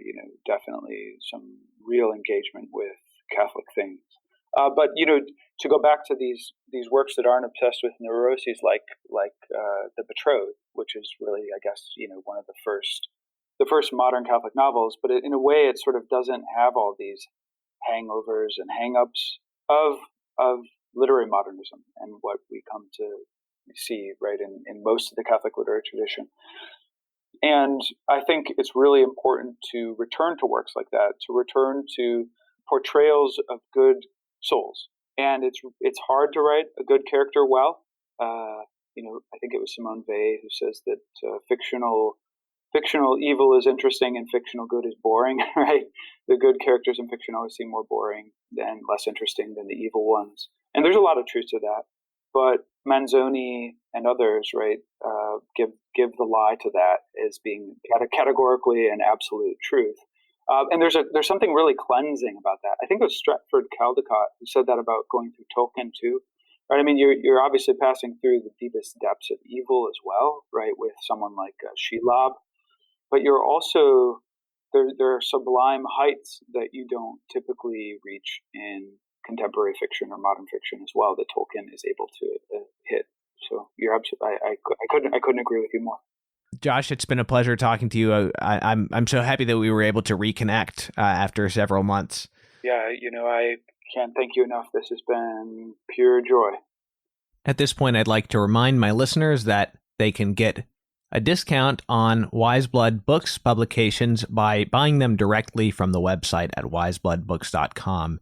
definitely some real engagement with Catholic things. But, to go back to these works that aren't obsessed with neuroses, like The Betrothed, which is really, I guess, one of the first modern Catholic novels, but in a way it sort of doesn't have all these hangovers and hang-ups of literary modernism and what we come to see, right, in most of the Catholic literary tradition. And I think it's really important to return to works like that, to return to portrayals of good souls. And it's hard to write a good character well. I think it was Simone Weil who says that fictional evil is interesting and fictional good is boring, right? The good characters in fiction always seem more boring and less interesting than the evil ones. And there's a lot of truth to that. But Manzoni and others, right, give the lie to that as being categorically an absolute truth. And there's something really cleansing about that. I think it was Stratford Caldecott who said that about going through Tolkien too. Right? I mean, you're obviously passing through the deepest depths of evil as well, right, with someone like Shelob. But you're also, there are sublime heights that you don't typically reach in contemporary fiction or modern fiction as well that Tolkien is able to hit. So you're absolutely, I couldn't agree with you more. Josh, it's been a pleasure talking to you. I'm so happy that we were able to reconnect after several months. Yeah, I can't thank you enough. This has been pure joy. At this point, I'd like to remind my listeners that they can get a discount on Wiseblood Books publications by buying them directly from the website at wisebloodbooks.com.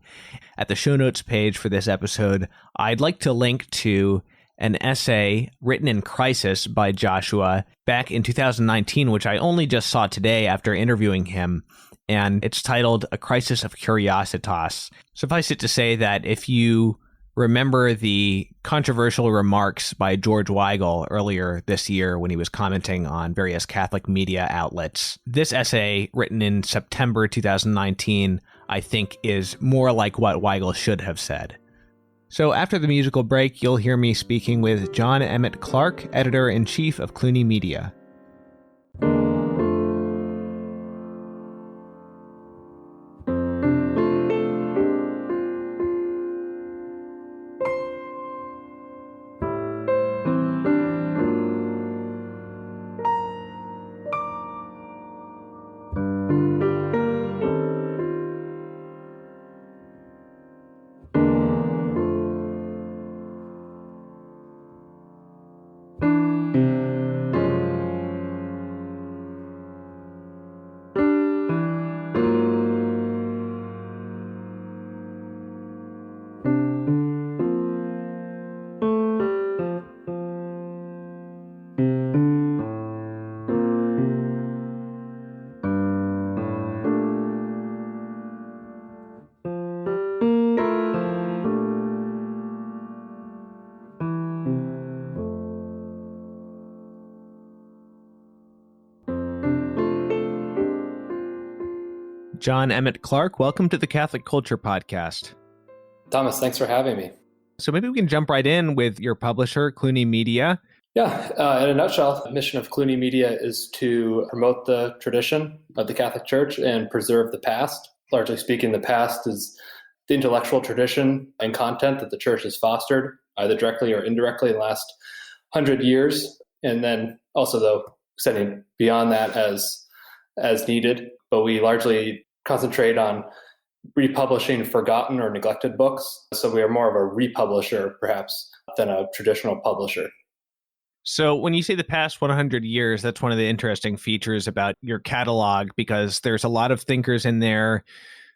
At the show notes page for this episode, I'd like to link to an essay written in Crisis by Joshua back in 2019, which I only just saw today after interviewing him, and it's titled A Crisis of Curiositas. Suffice it to say that if you remember the controversial remarks by George Weigel earlier this year when he was commenting on various Catholic media outlets, this essay, written in September 2019, I think is more like what Weigel should have said. So after the musical break, you'll hear me speaking with John Emmet Clarke, Editor-in-Chief of Cluny Media. John Emmet Clarke, welcome to the Catholic Culture Podcast. Thomas, thanks for having me. So maybe we can jump right in with your publisher, Cluny Media. Yeah, in a nutshell, the mission of Cluny Media is to promote the tradition of the Catholic Church and preserve the past. Largely speaking, the past is the intellectual tradition and content that the Church has fostered, either directly or indirectly in the last 100 years. And then also, though, extending beyond that as needed. But we largely concentrate on republishing forgotten or neglected books. So we are more of a republisher, perhaps, than a traditional publisher. So when you say the past 100 years, that's one of the interesting features about your catalog, because there's a lot of thinkers in there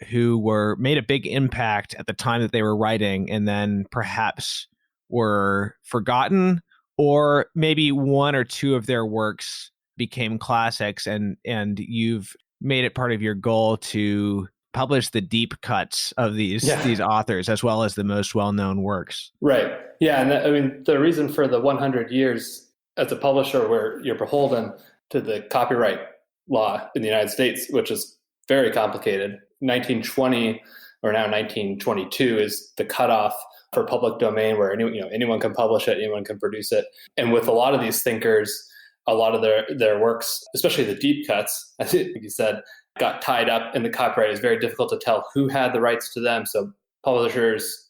who made a big impact at the time that they were writing and then perhaps were forgotten, or maybe one or two of their works became classics, and you've made it part of your goal to publish the deep cuts of these authors as well as the most well-known works. Right. Yeah. And the reason for the 100 years as a publisher, where you're beholden to the copyright law in the United States, which is very complicated. 1920 or now 1922 is the cutoff for public domain, where anyone can publish it, anyone can produce it. And with a lot of these thinkers, a lot of their works, especially the deep cuts, as you said, got tied up in the copyright. It's very difficult to tell who had the rights to them. So publishers,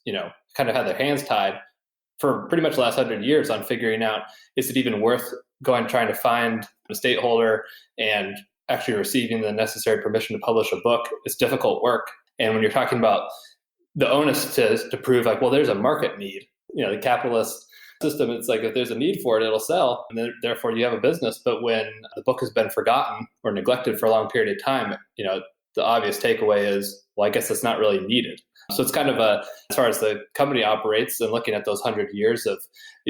kind of had their hands tied for pretty much the last 100 years on figuring out, is it even worth trying to find a estate holder and actually receiving the necessary permission to publish a book? It's difficult work. And when you're talking about the onus to prove there's a market need, the capitalist system, it's like if there's a need for it, it'll sell, and then therefore you have a business. But when the book has been forgotten or neglected for a long period of time, the obvious takeaway is, well, I guess it's not really needed. So it's kind of as far as the company operates and looking at those 100 years of,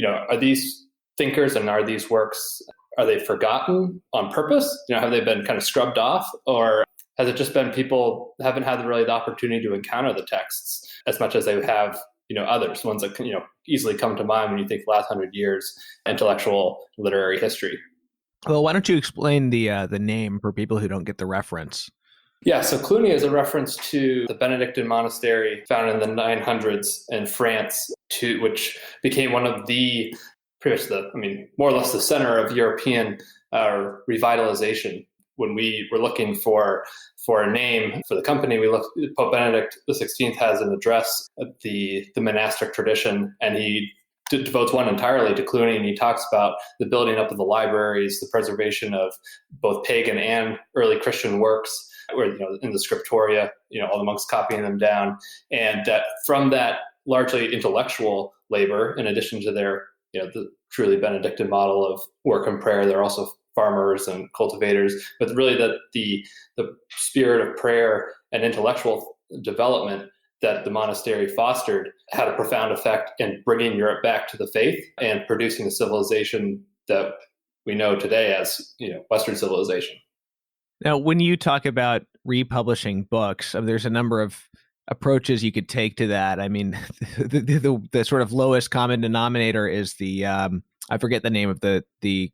are these thinkers and are these works, are they forgotten on purpose? Have they been kind of scrubbed off, or has it just been people haven't had really the opportunity to encounter the texts as much as they have others, ones that easily come to mind when you think last 100 years intellectual literary history. Well, why don't you explain the name for people who don't get the reference? Yeah, so Cluny is a reference to the Benedictine monastery founded in the 900s in France, which became one of the, more or less the center of European revitalization. When we were looking for a name for the company, Pope Benedict XVI has an address of the monastic tradition, and he devotes one entirely to Cluny, and he talks about the building up of the libraries, the preservation of both pagan and early Christian works, or in the scriptoria, all the monks copying them down, and that from that largely intellectual labor, in addition to their the truly Benedictine model of work and prayer, they're also farmers and cultivators, but really the spirit of prayer and intellectual development that the monastery fostered had a profound effect in bringing Europe back to the faith and producing the civilization that we know today as Western civilization. Now, when you talk about republishing books, there's a number of approaches you could take to that. I mean, the sort of lowest common denominator is the I forget the name of the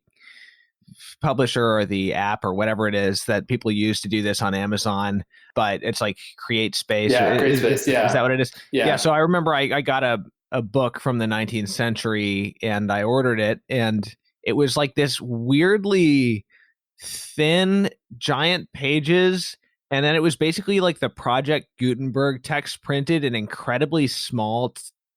publisher or the app or whatever it is that people use to do this on Amazon, but it's like Create Space. Yeah, Create Space. Yeah. Is that what it is? Yeah. So I remember I got a book from the 19th century and I ordered it, and it was like this weirdly thin, giant pages. And then it was basically like the Project Gutenberg text printed in incredibly small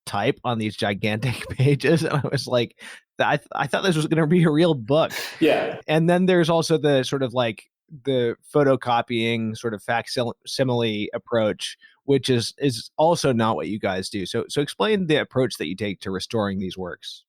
type on these gigantic pages. And I was like, I thought this was going to be a real book. Yeah. And then there's also the sort of like the photocopying sort of facsimile approach, which is also not what you guys do. So explain the approach that you take to restoring these works.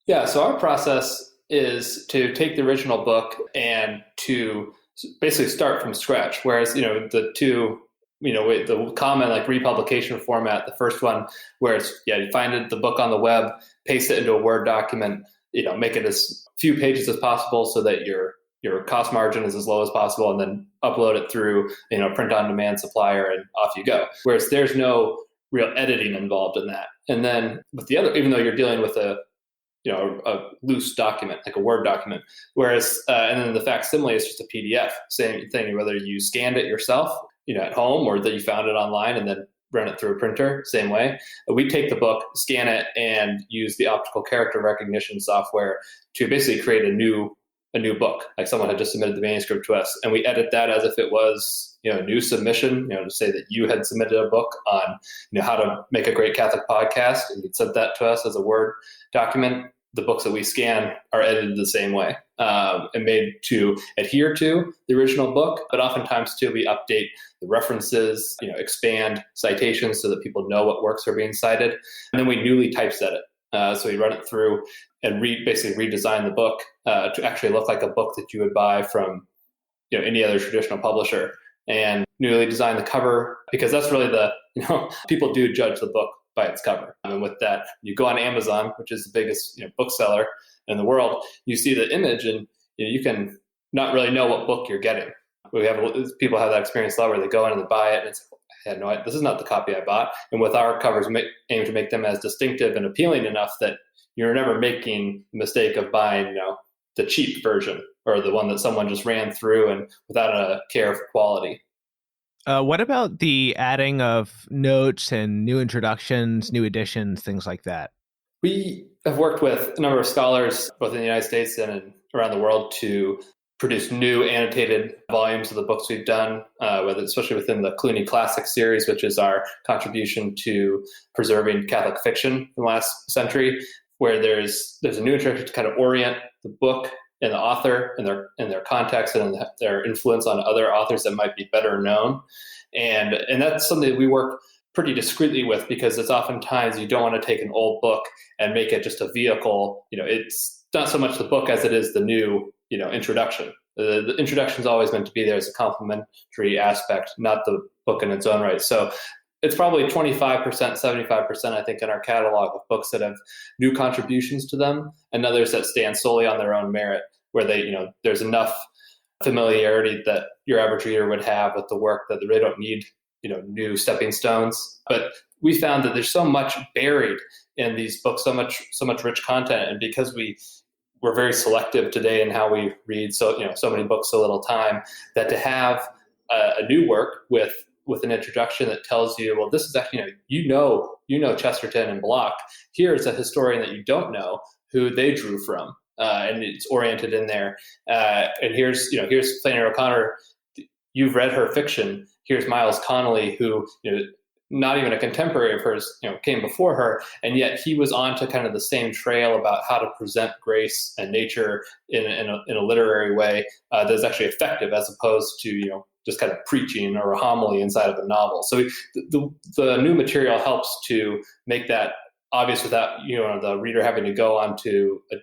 Yeah. So our process is to take the original book and to basically start from scratch. Whereas, the two, the common like republication format, the first one where it's, you find the book on the web, paste it into a Word document, make it as few pages as possible so that your cost margin is as low as possible, and then upload it through, print on demand supplier, and off you go. Whereas there's no real editing involved in that. And then with the other, even though you're dealing with a loose document, like a Word document. Whereas, and then the facsimile is just a PDF, same thing, whether you scanned it yourself, at home, or that you found it online and then run it through a printer, same way. We take the book, scan it, and use the optical character recognition software to basically create a new book. Like someone had just submitted the manuscript to us, and we edit that as if it was, a new submission, to say that you had submitted a book on, how to make a great Catholic podcast, and you'd sent that to us as a Word document. The books that we scan are edited the same way, and made to adhere to the original book, but oftentimes too, we update the references, expand citations so that people know what works are being cited, and then we newly typeset it. So we run it through and basically redesign the book to actually look like a book that you would buy from any other traditional publisher, and newly design the cover, because that's really people do judge the book by its cover. And with that, you go on Amazon, which is the biggest bookseller in the world, you see the image and you can not really know what book you're getting. People have that experience a lot where they go in and they buy it and it's like, I had no idea, this is not the copy I bought. And with our covers, aim to make them as distinctive and appealing enough that you're never making the mistake of buying, the cheap version or the one that someone just ran through and without a care for quality. What about the adding of notes and new introductions, new editions, things like that? We have worked with a number of scholars, both in the United States and around the world, to produce new annotated volumes of the books we've done, especially within the Cluny Classic series, which is our contribution to preserving Catholic fiction in the last century, where there's a new introduction to kind of orient the book and the author and their context and their influence on other authors that might be better known. And that's something that we work pretty discreetly with, because it's oftentimes you don't want to take an old book and make it just a vehicle. It's not so much the book as it is the new, introduction. The introduction is always meant to be there as a complementary aspect, not the book in its own right. So it's probably 25%, 75%, I think, in our catalog of books that have new contributions to them, and others that stand solely on their own merit, where there's enough familiarity that your average reader would have with the work that they don't need, new stepping stones. But we found that there's so much buried in these books, so much rich content, and because we're very selective today in how we read, so many books, so little time, that to have a new work with an introduction that tells you, well, this is actually, you know Chesterton and Bloch. Here's a historian that you don't know who they drew from, and it's oriented in there. And here's Flannery O'Connor. You've read her fiction. Here's Miles Connolly, who not even a contemporary of hers, came before her, and yet he was on to kind of the same trail about how to present grace and nature in a literary way that's actually effective, as opposed to just kind of preaching or a homily inside of a novel. So the new material helps to make that obvious without, the reader having to go onto a,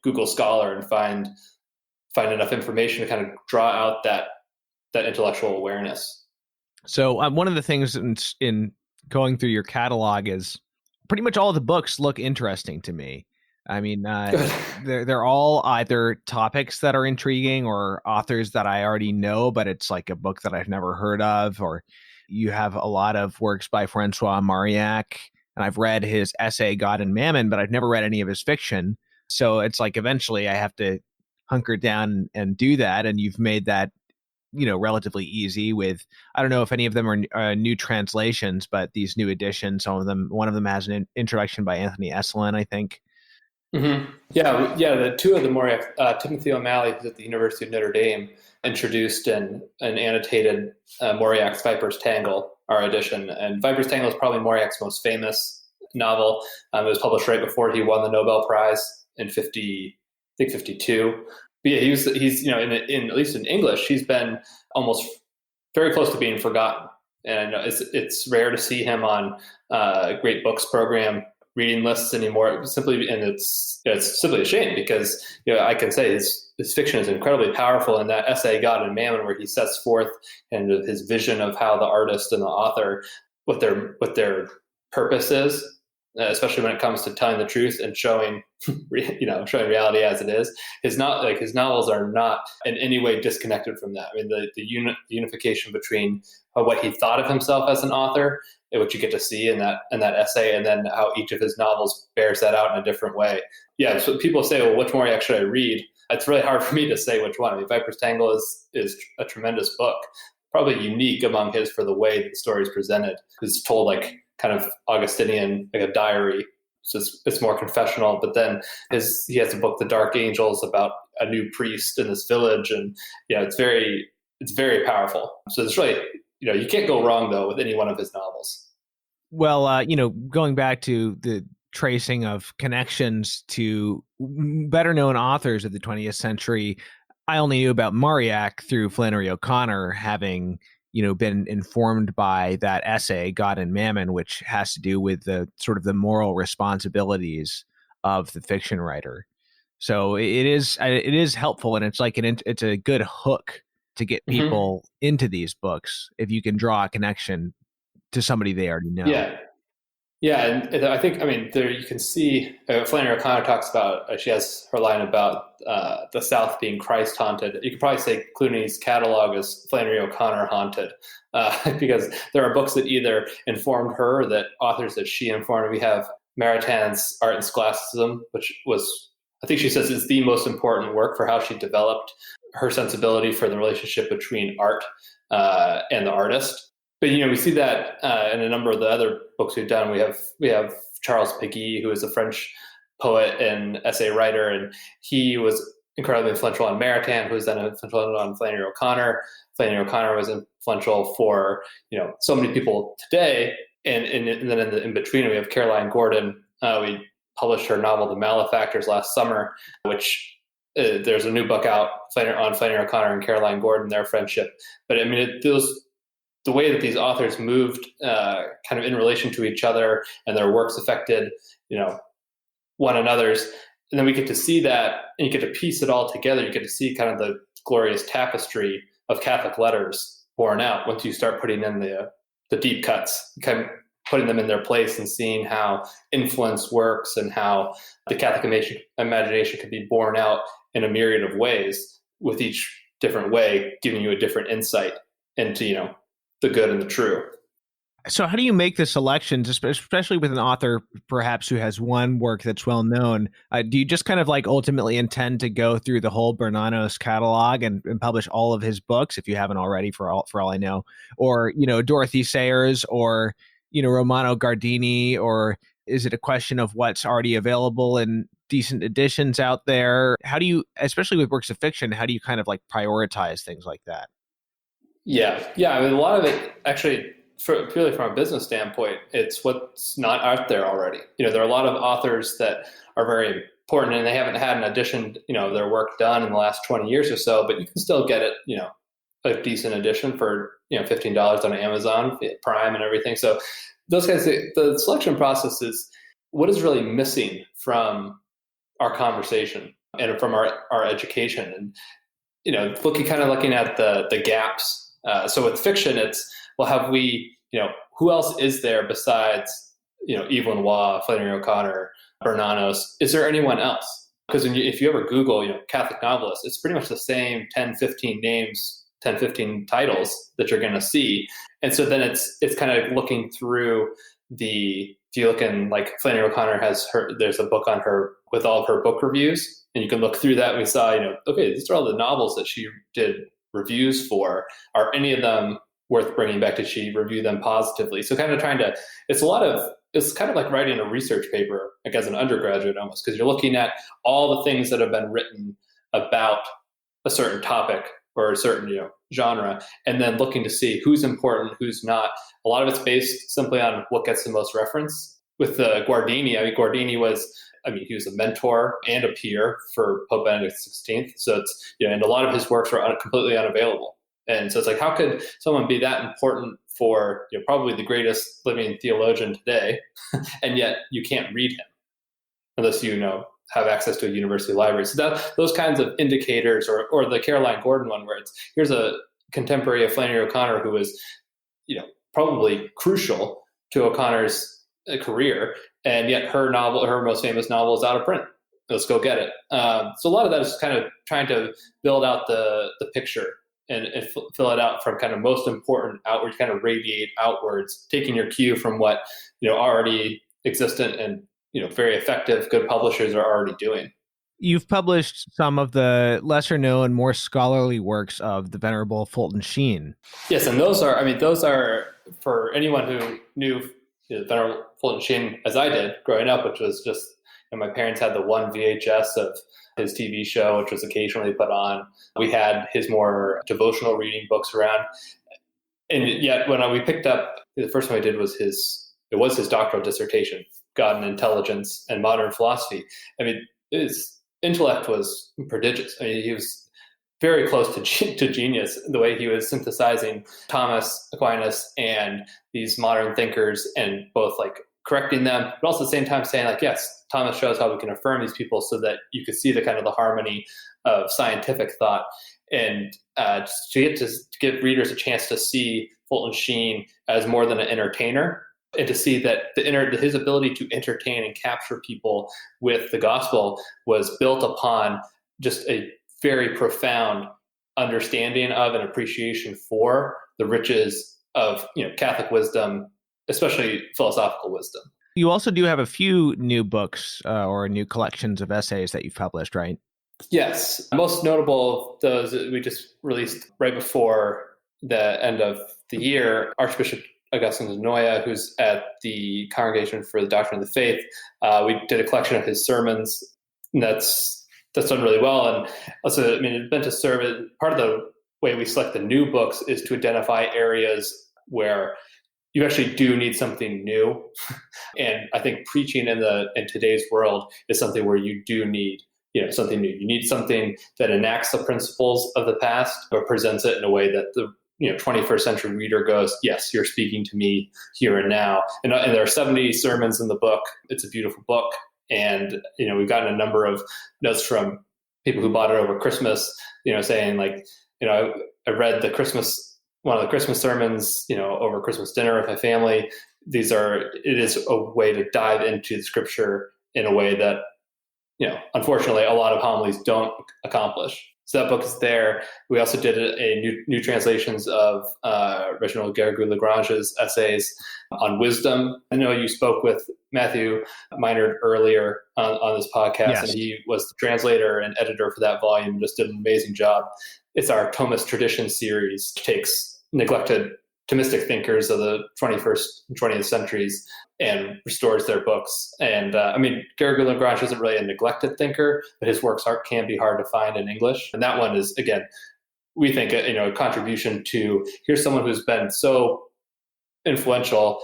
Google Scholar and find enough information to kind of draw out that intellectual awareness. So one of the things in going through your catalog is pretty much all the books look interesting to me. I mean, they're all either topics that are intriguing or authors that I already know, but it's like a book that I've never heard of. Or you have a lot of works by Francois Mauriac, and I've read his essay, God and Mammon, but I've never read any of his fiction. So it's like eventually I have to hunker down and do that. And you've made that, relatively easy with, I don't know if any of them are new translations, but these new editions, one of them has an introduction by Anthony Esolen, I think. Mm-hmm. Yeah. The two of the Mauriac, Timothy O'Malley, who's at the University of Notre Dame, introduced an annotated Mauriac's Viper's Tangle, our edition. And Viper's Tangle is probably Mauriac's most famous novel. It was published right before he won the Nobel Prize in 52. But yeah, he's in at least in English, he's been almost very close to being forgotten. And it's rare to see him on Great Books program reading lists anymore. It's simply a shame because I can say his fiction is incredibly powerful. In that essay, God and Mammon, where he sets forth and his vision of how the artist and the author, what their purpose is, especially when it comes to telling the truth and showing reality as it is. His novels are not in any way disconnected from that. I mean, the unification between what he thought of himself as an author, which you get to see in that essay, and then how each of his novels bears that out in a different way. Yeah, so people say, well, which Mauriac should I read? It's really hard for me to say which one. I mean, Viper's Tangle is a tremendous book, probably unique among his for the way the story is presented. It's told like kind of Augustinian, like a diary. So it's more confessional. But then he has a book, The Dark Angels, about a new priest in this village, and it's very powerful. So it's really, you can't go wrong though with any one of his novels. Well, going back to the tracing of connections to better known authors of the 20th century, I only knew about Mauriac through Flannery O'Connor, having been informed by that essay, God and Mammon, which has to do with the sort of the moral responsibilities of the fiction writer. So it is helpful, and it's like it's a good hook to get people into these books if you can draw a connection to somebody they already know. Yeah, and I think, there you can see Flannery O'Connor talks about, she has her line about the South being Christ haunted. You could probably say Cluny's catalog is Flannery O'Connor haunted, because there are books that either informed her, or that authors that she informed. We have Maritain Art and Scholasticism, which was, I think she says, is the most important work for how she developed her sensibility for the relationship between art and the artist. But we see that in a number of the other books we've done. We have Charles Péguy, who is a French poet and essay writer, and he was incredibly influential on Maritain, who was then influential on Flannery O'Connor. Flannery O'Connor was influential for so many people today. And then in between, we have Caroline Gordon. We published her novel The Malefactors last summer, which there's a new book out on Flannery O'Connor and Caroline Gordon, their friendship. But the way that these authors moved kind of in relation to each other, and their works affected, one another's. And then we get to see that, and you get to piece it all together. You get to see kind of the glorious tapestry of Catholic letters borne out once you start putting in the deep cuts, kind of putting them in their place and seeing how influence works and how the Catholic imagination can be borne out in a myriad of ways, with each different way giving you a different insight into, the good and the true. So how do you make the selections, especially with an author perhaps who has one work that's well known? Do you just kind of like ultimately intend to go through the whole Bernanos catalog and publish all of his books, if you haven't already, for all I know, or Dorothy Sayers, or Romano Guardini, or is it a question of what's already available in decent editions out there? How do you, especially with works of fiction, how do you kind of like prioritize things like that? Yeah. A lot of it actually, purely from a business standpoint, it's what's not out there already. There are a lot of authors that are very important, and they haven't had an edition, their work done in the last 20 years or so, but you can still get it, a decent edition for $15 on Amazon, Prime and everything. So those kinds of, the selection process is what is really missing from our conversation and from our education, and looking at the gaps. So with fiction, it's, well, have we, who else is there besides Evelyn Waugh, Flannery O'Connor, Bernanos? Is there anyone else? Because if you ever Google Catholic novelists, it's pretty much the same 10, 15 names, 10, 15 titles that you're going to see. And so then it's kind of looking through if you look in, like, Flannery O'Connor there's a book on her with all of her book reviews, and you can look through that, and we saw, okay, these are all the novels that she did reviews for. Are any of them worth bringing back? Did she review them positively? So kind of it's kind of like writing a research paper, like as an undergraduate almost, because you're looking at all the things that have been written about a certain topic or a certain genre, and then looking to see who's important, who's not. A lot of it's based simply on what gets the most reference. With Guardini, Guardini he was a mentor and a peer for Pope Benedict XVI. So it's, and a lot of his works were completely unavailable. And so it's like, how could someone be that important for probably the greatest living theologian today, and yet you can't read him unless have access to a university library? So those kinds of indicators, or the Caroline Gordon one, where here's a contemporary of Flannery O'Connor who was probably crucial to O'Connor's career, and yet her most famous novel, is out of print. Let's go get it. So a lot of that is kind of trying to build out the picture and fill it out from kind of most important outward, kind of radiate outwards, taking your cue from what already existent and very effective good publishers are already doing. You've published some of the lesser known, more scholarly works of the Venerable Fulton Sheen. Yes, and those are for anyone who knew the Venerable Fulton Sheen as I did growing up, which was just, my parents had the one VHS of his TV show, which was occasionally put on. We had his more devotional reading books around. And yet when we picked up, the first one I did was his doctoral dissertation, God and Intelligence and Modern Philosophy. His intellect was prodigious. He was very close to genius, the way he was synthesizing Thomas Aquinas and these modern thinkers, and both like correcting them, but also at the same time saying, like, yes, Thomas shows how we can affirm these people, so that you could see the kind of the harmony of scientific thought, and to give readers a chance to see Fulton Sheen as more than an entertainer, and to see that his ability to entertain and capture people with the gospel was built upon just a very profound understanding of and appreciation for the riches of Catholic wisdom, especially philosophical wisdom. You also do have a few new books or new collections of essays that you've published, right? Yes. Most notable of those we just released right before the end of the year. Archbishop Augustine de Noia, who's at the Congregation for the Doctrine of the Faith, we did a collection of his sermons, and that's done really well. And also, it's meant to serve as part of the way we select the new books is to identify areas where you actually do need something new. And I think preaching in today's world is something where you do need something new. You need something that enacts the principles of the past, but presents it in a way that the 21st century reader goes, yes, you're speaking to me here and now. And there are 70 sermons in the book. It's a beautiful book. And, we've gotten a number of notes from people who bought it over Christmas, saying like, I read one of the Christmas sermons, over Christmas dinner with my family. It is a way to dive into the scripture in a way that, unfortunately, a lot of homilies don't accomplish. So that book is there. We also did a new translations of Reginald Garrigou-Lagrange's essays on wisdom. I know you spoke with Matthew Meinert earlier on this podcast, yes. And he was the translator and editor for that volume, just did an amazing job. It's our Thomist Tradition series, which takes neglected Thomistic thinkers of the 21st and 20th centuries and restores their books. And Garrigou-Lagrange isn't really a neglected thinker, but his works can be hard to find in English. And that one is, again, we think a contribution to, here's someone who's been so influential.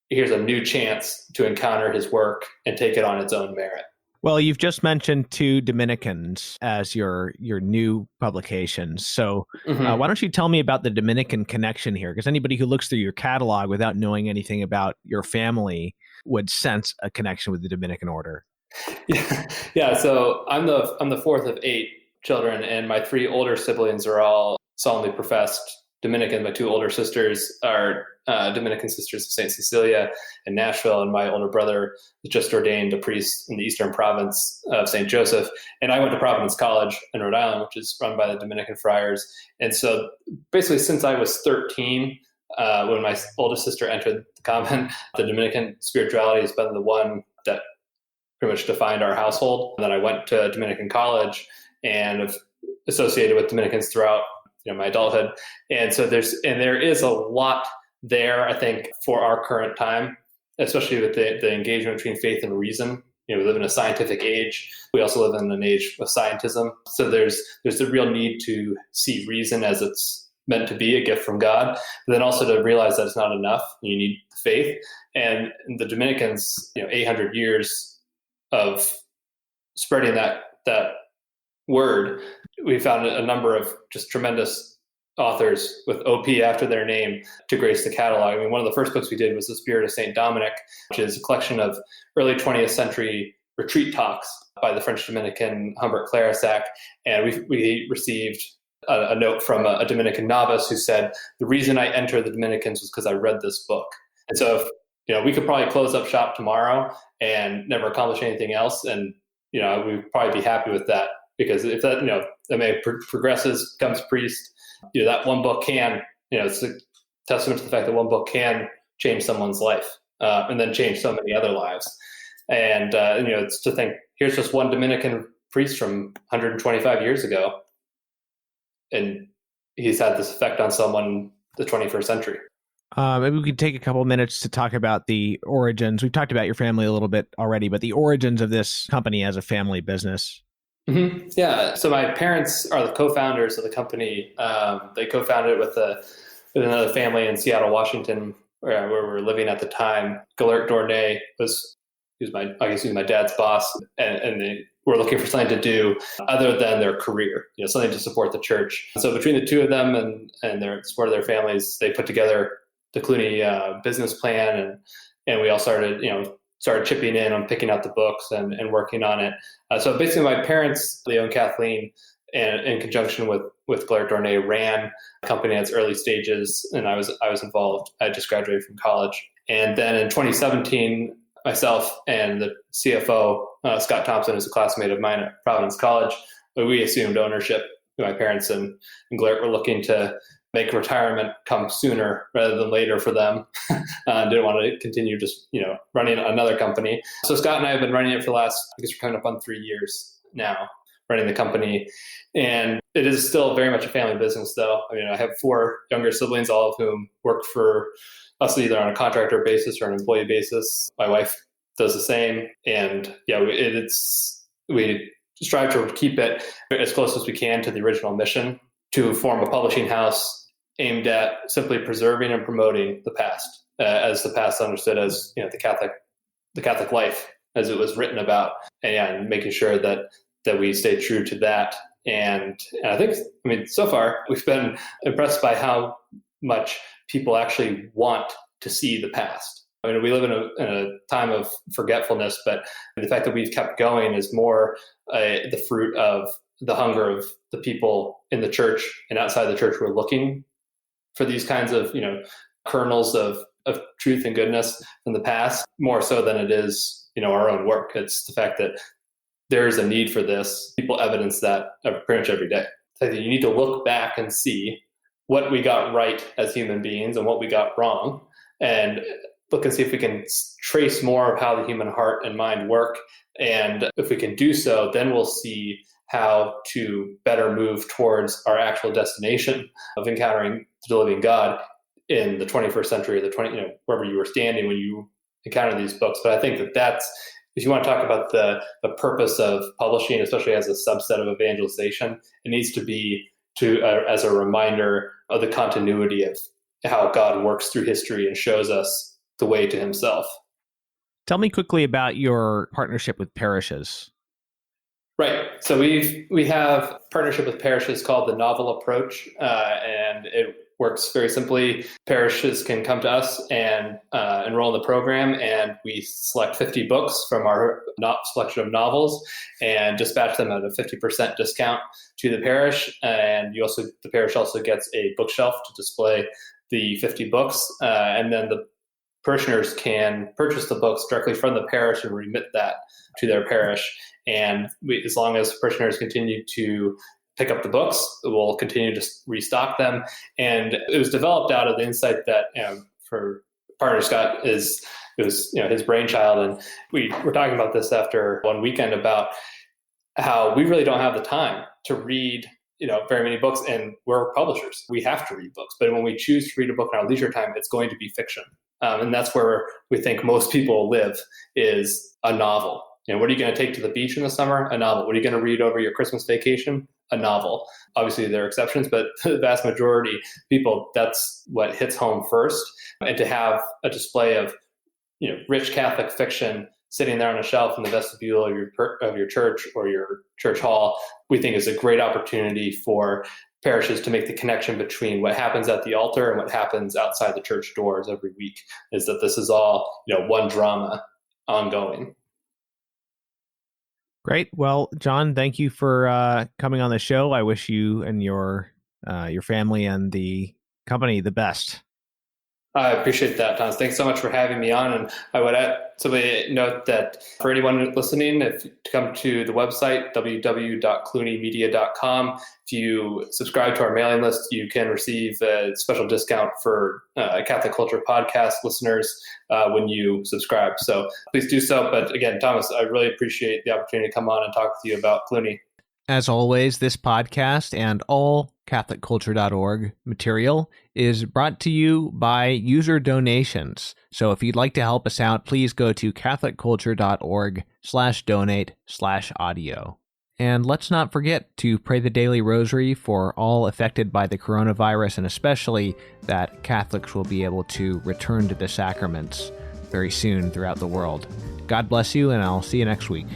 Here's a new chance to encounter his work and take it on its own merit. Well, you've just mentioned two Dominicans as your new publications. So why don't you tell me about the Dominican connection here? Because anybody who looks through your catalog without knowing anything about your family would sense a connection with the Dominican Order. Yeah. So I'm the fourth of 8 children, and my 3 older siblings are all solemnly professed Dominican. My 2 older sisters are Dominican Sisters of St. Cecilia in Nashville, and my older brother was just ordained a priest in the Eastern Province of St. Joseph. And I went to Providence College in Rhode Island, which is run by the Dominican Friars. And so basically since I was 13, when my oldest sister entered the convent, the Dominican spirituality has been the one that pretty much defined our household. And then I went to Dominican College and have associated with Dominicans throughout my adulthood. And so there is a lot there, I think, for our current time, especially with the engagement between faith and reason. We live in a scientific age. We also live in an age of scientism. So there's the real need to see reason as it's meant to be, a gift from God, but then also to realize that it's not enough. You need faith. And the Dominicans, 800 years of spreading that word, we found a number of just tremendous authors with OP after their name to grace the catalog. I mean, one of the first books we did was The Spirit of St. Dominic, which is a collection of early 20th century retreat talks by the French Dominican Humbert Clarissac. And we received a note from a Dominican novice who said, the reason I entered the Dominicans was because I read this book. And so, we could probably close up shop tomorrow and never accomplish anything else. And, we'd probably be happy with that, because if that, progresses, becomes priest, that one book can, it's a testament to the fact that one book can change someone's life and then change so many other lives. And, it's to think, here's just one Dominican priest from 125 years ago, and he's had this effect on someone in the 21st century. Maybe we could take a couple of minutes to talk about the origins. We've talked about your family a little bit already, but the origins of this company as a family business. Mm-hmm. Yeah. So my parents are the co-founders of the company. They co-founded it with another family in Seattle, Washington, where we were living at the time. Clarke Dornay was my dad's boss, and they were looking for something to do other than their career, something to support the church. So between the two of them and their support of their families, they put together the Cluny business plan, and we all started chipping in on picking out the books and working on it. So basically my parents, Leo and Kathleen, and in conjunction with Clarke Dornay, ran a company at its early stages, and I was involved. I just graduated from college. And then in 2017, myself and the CFO, Scott Thompson, who's a classmate of mine at Providence College, we assumed ownership. My parents and Clarke were looking to make retirement come sooner rather than later for them. Didn't want to continue just, running another company. So Scott and I have been running it for the last, I guess we're coming up on 3 years now, running the company. And it is still very much a family business though. I mean, I have 4 younger siblings, all of whom work for us either on a contractor basis or an employee basis. My wife does the same. And yeah, we strive to keep it as close as we can to the original mission, to form a publishing house aimed at simply preserving and promoting the past, as the past understood as the Catholic life as it was written about, and making sure that we stay true to that. And I think, so far we've been impressed by how much people actually want to see the past. We live in a time of forgetfulness, but the fact that we've kept going is more the fruit of the hunger of the people in the church and outside the church who are looking for these kinds of, kernels of truth and goodness from the past, more so than it is, our own work. It's the fact that there is a need for this. People evidence that pretty much every day. So you need to look back and see what we got right as human beings and what we got wrong, and look and see if we can trace more of how the human heart and mind work. And if we can do so, then we'll see how to better move towards our actual destination of encountering the living God in the 21st century, wherever you were standing when you encountered these books. But I think that's, if you want to talk about the purpose of publishing, especially as a subset of evangelization, it needs to be as a reminder of the continuity of how God works through history and shows us the way to himself. Tell me quickly about your partnership with parishes. Right. So we have partnership with parishes called the Novel Approach, and it works very simply. Parishes can come to us and enroll in the program, and we select 50 books from our selection of novels and dispatch them at a 50% discount to the parish. And the parish also gets a bookshelf to display the 50 books, and then the parishioners can purchase the books directly from the parish and remit that to their parish. And as long as parishioners continue to pick up the books, we'll continue to restock them. And it was developed out of the insight that for partner Scott it was his brainchild. And we were talking about this after one weekend about how we really don't have the time to read very many books, and we're publishers. We have to read books. But when we choose to read a book in our leisure time, it's going to be fiction. And that's where we think most people live, is a novel. What are you going to take to the beach in the summer? A novel. What are you going to read over your Christmas vacation? A novel. Obviously, there are exceptions, but the vast majority of people, that's what hits home first. And to have a display of rich Catholic fiction sitting there on a shelf in the vestibule of your church or your church hall, we think is a great opportunity for parishes to make the connection between what happens at the altar and what happens outside the church doors every week, is that this is all one drama ongoing. Great. Well, John, thank you for coming on the show. I wish you and your family and the company the best. I appreciate that, Thomas. Thanks so much for having me on. And I would simply note that for anyone listening, to come to the website, www.clunymedia.com. If you subscribe to our mailing list, you can receive a special discount for Catholic Culture Podcast listeners when you subscribe. So please do so. But again, Thomas, I really appreciate the opportunity to come on and talk with you about Cluny. As always, this podcast and all CatholicCulture.org material is brought to you by user donations. So if you'd like to help us out, please go to CatholicCulture.org/donate/audio. And let's not forget to pray the daily rosary for all affected by the coronavirus, and especially that Catholics will be able to return to the sacraments very soon throughout the world. God bless you, and I'll see you next week.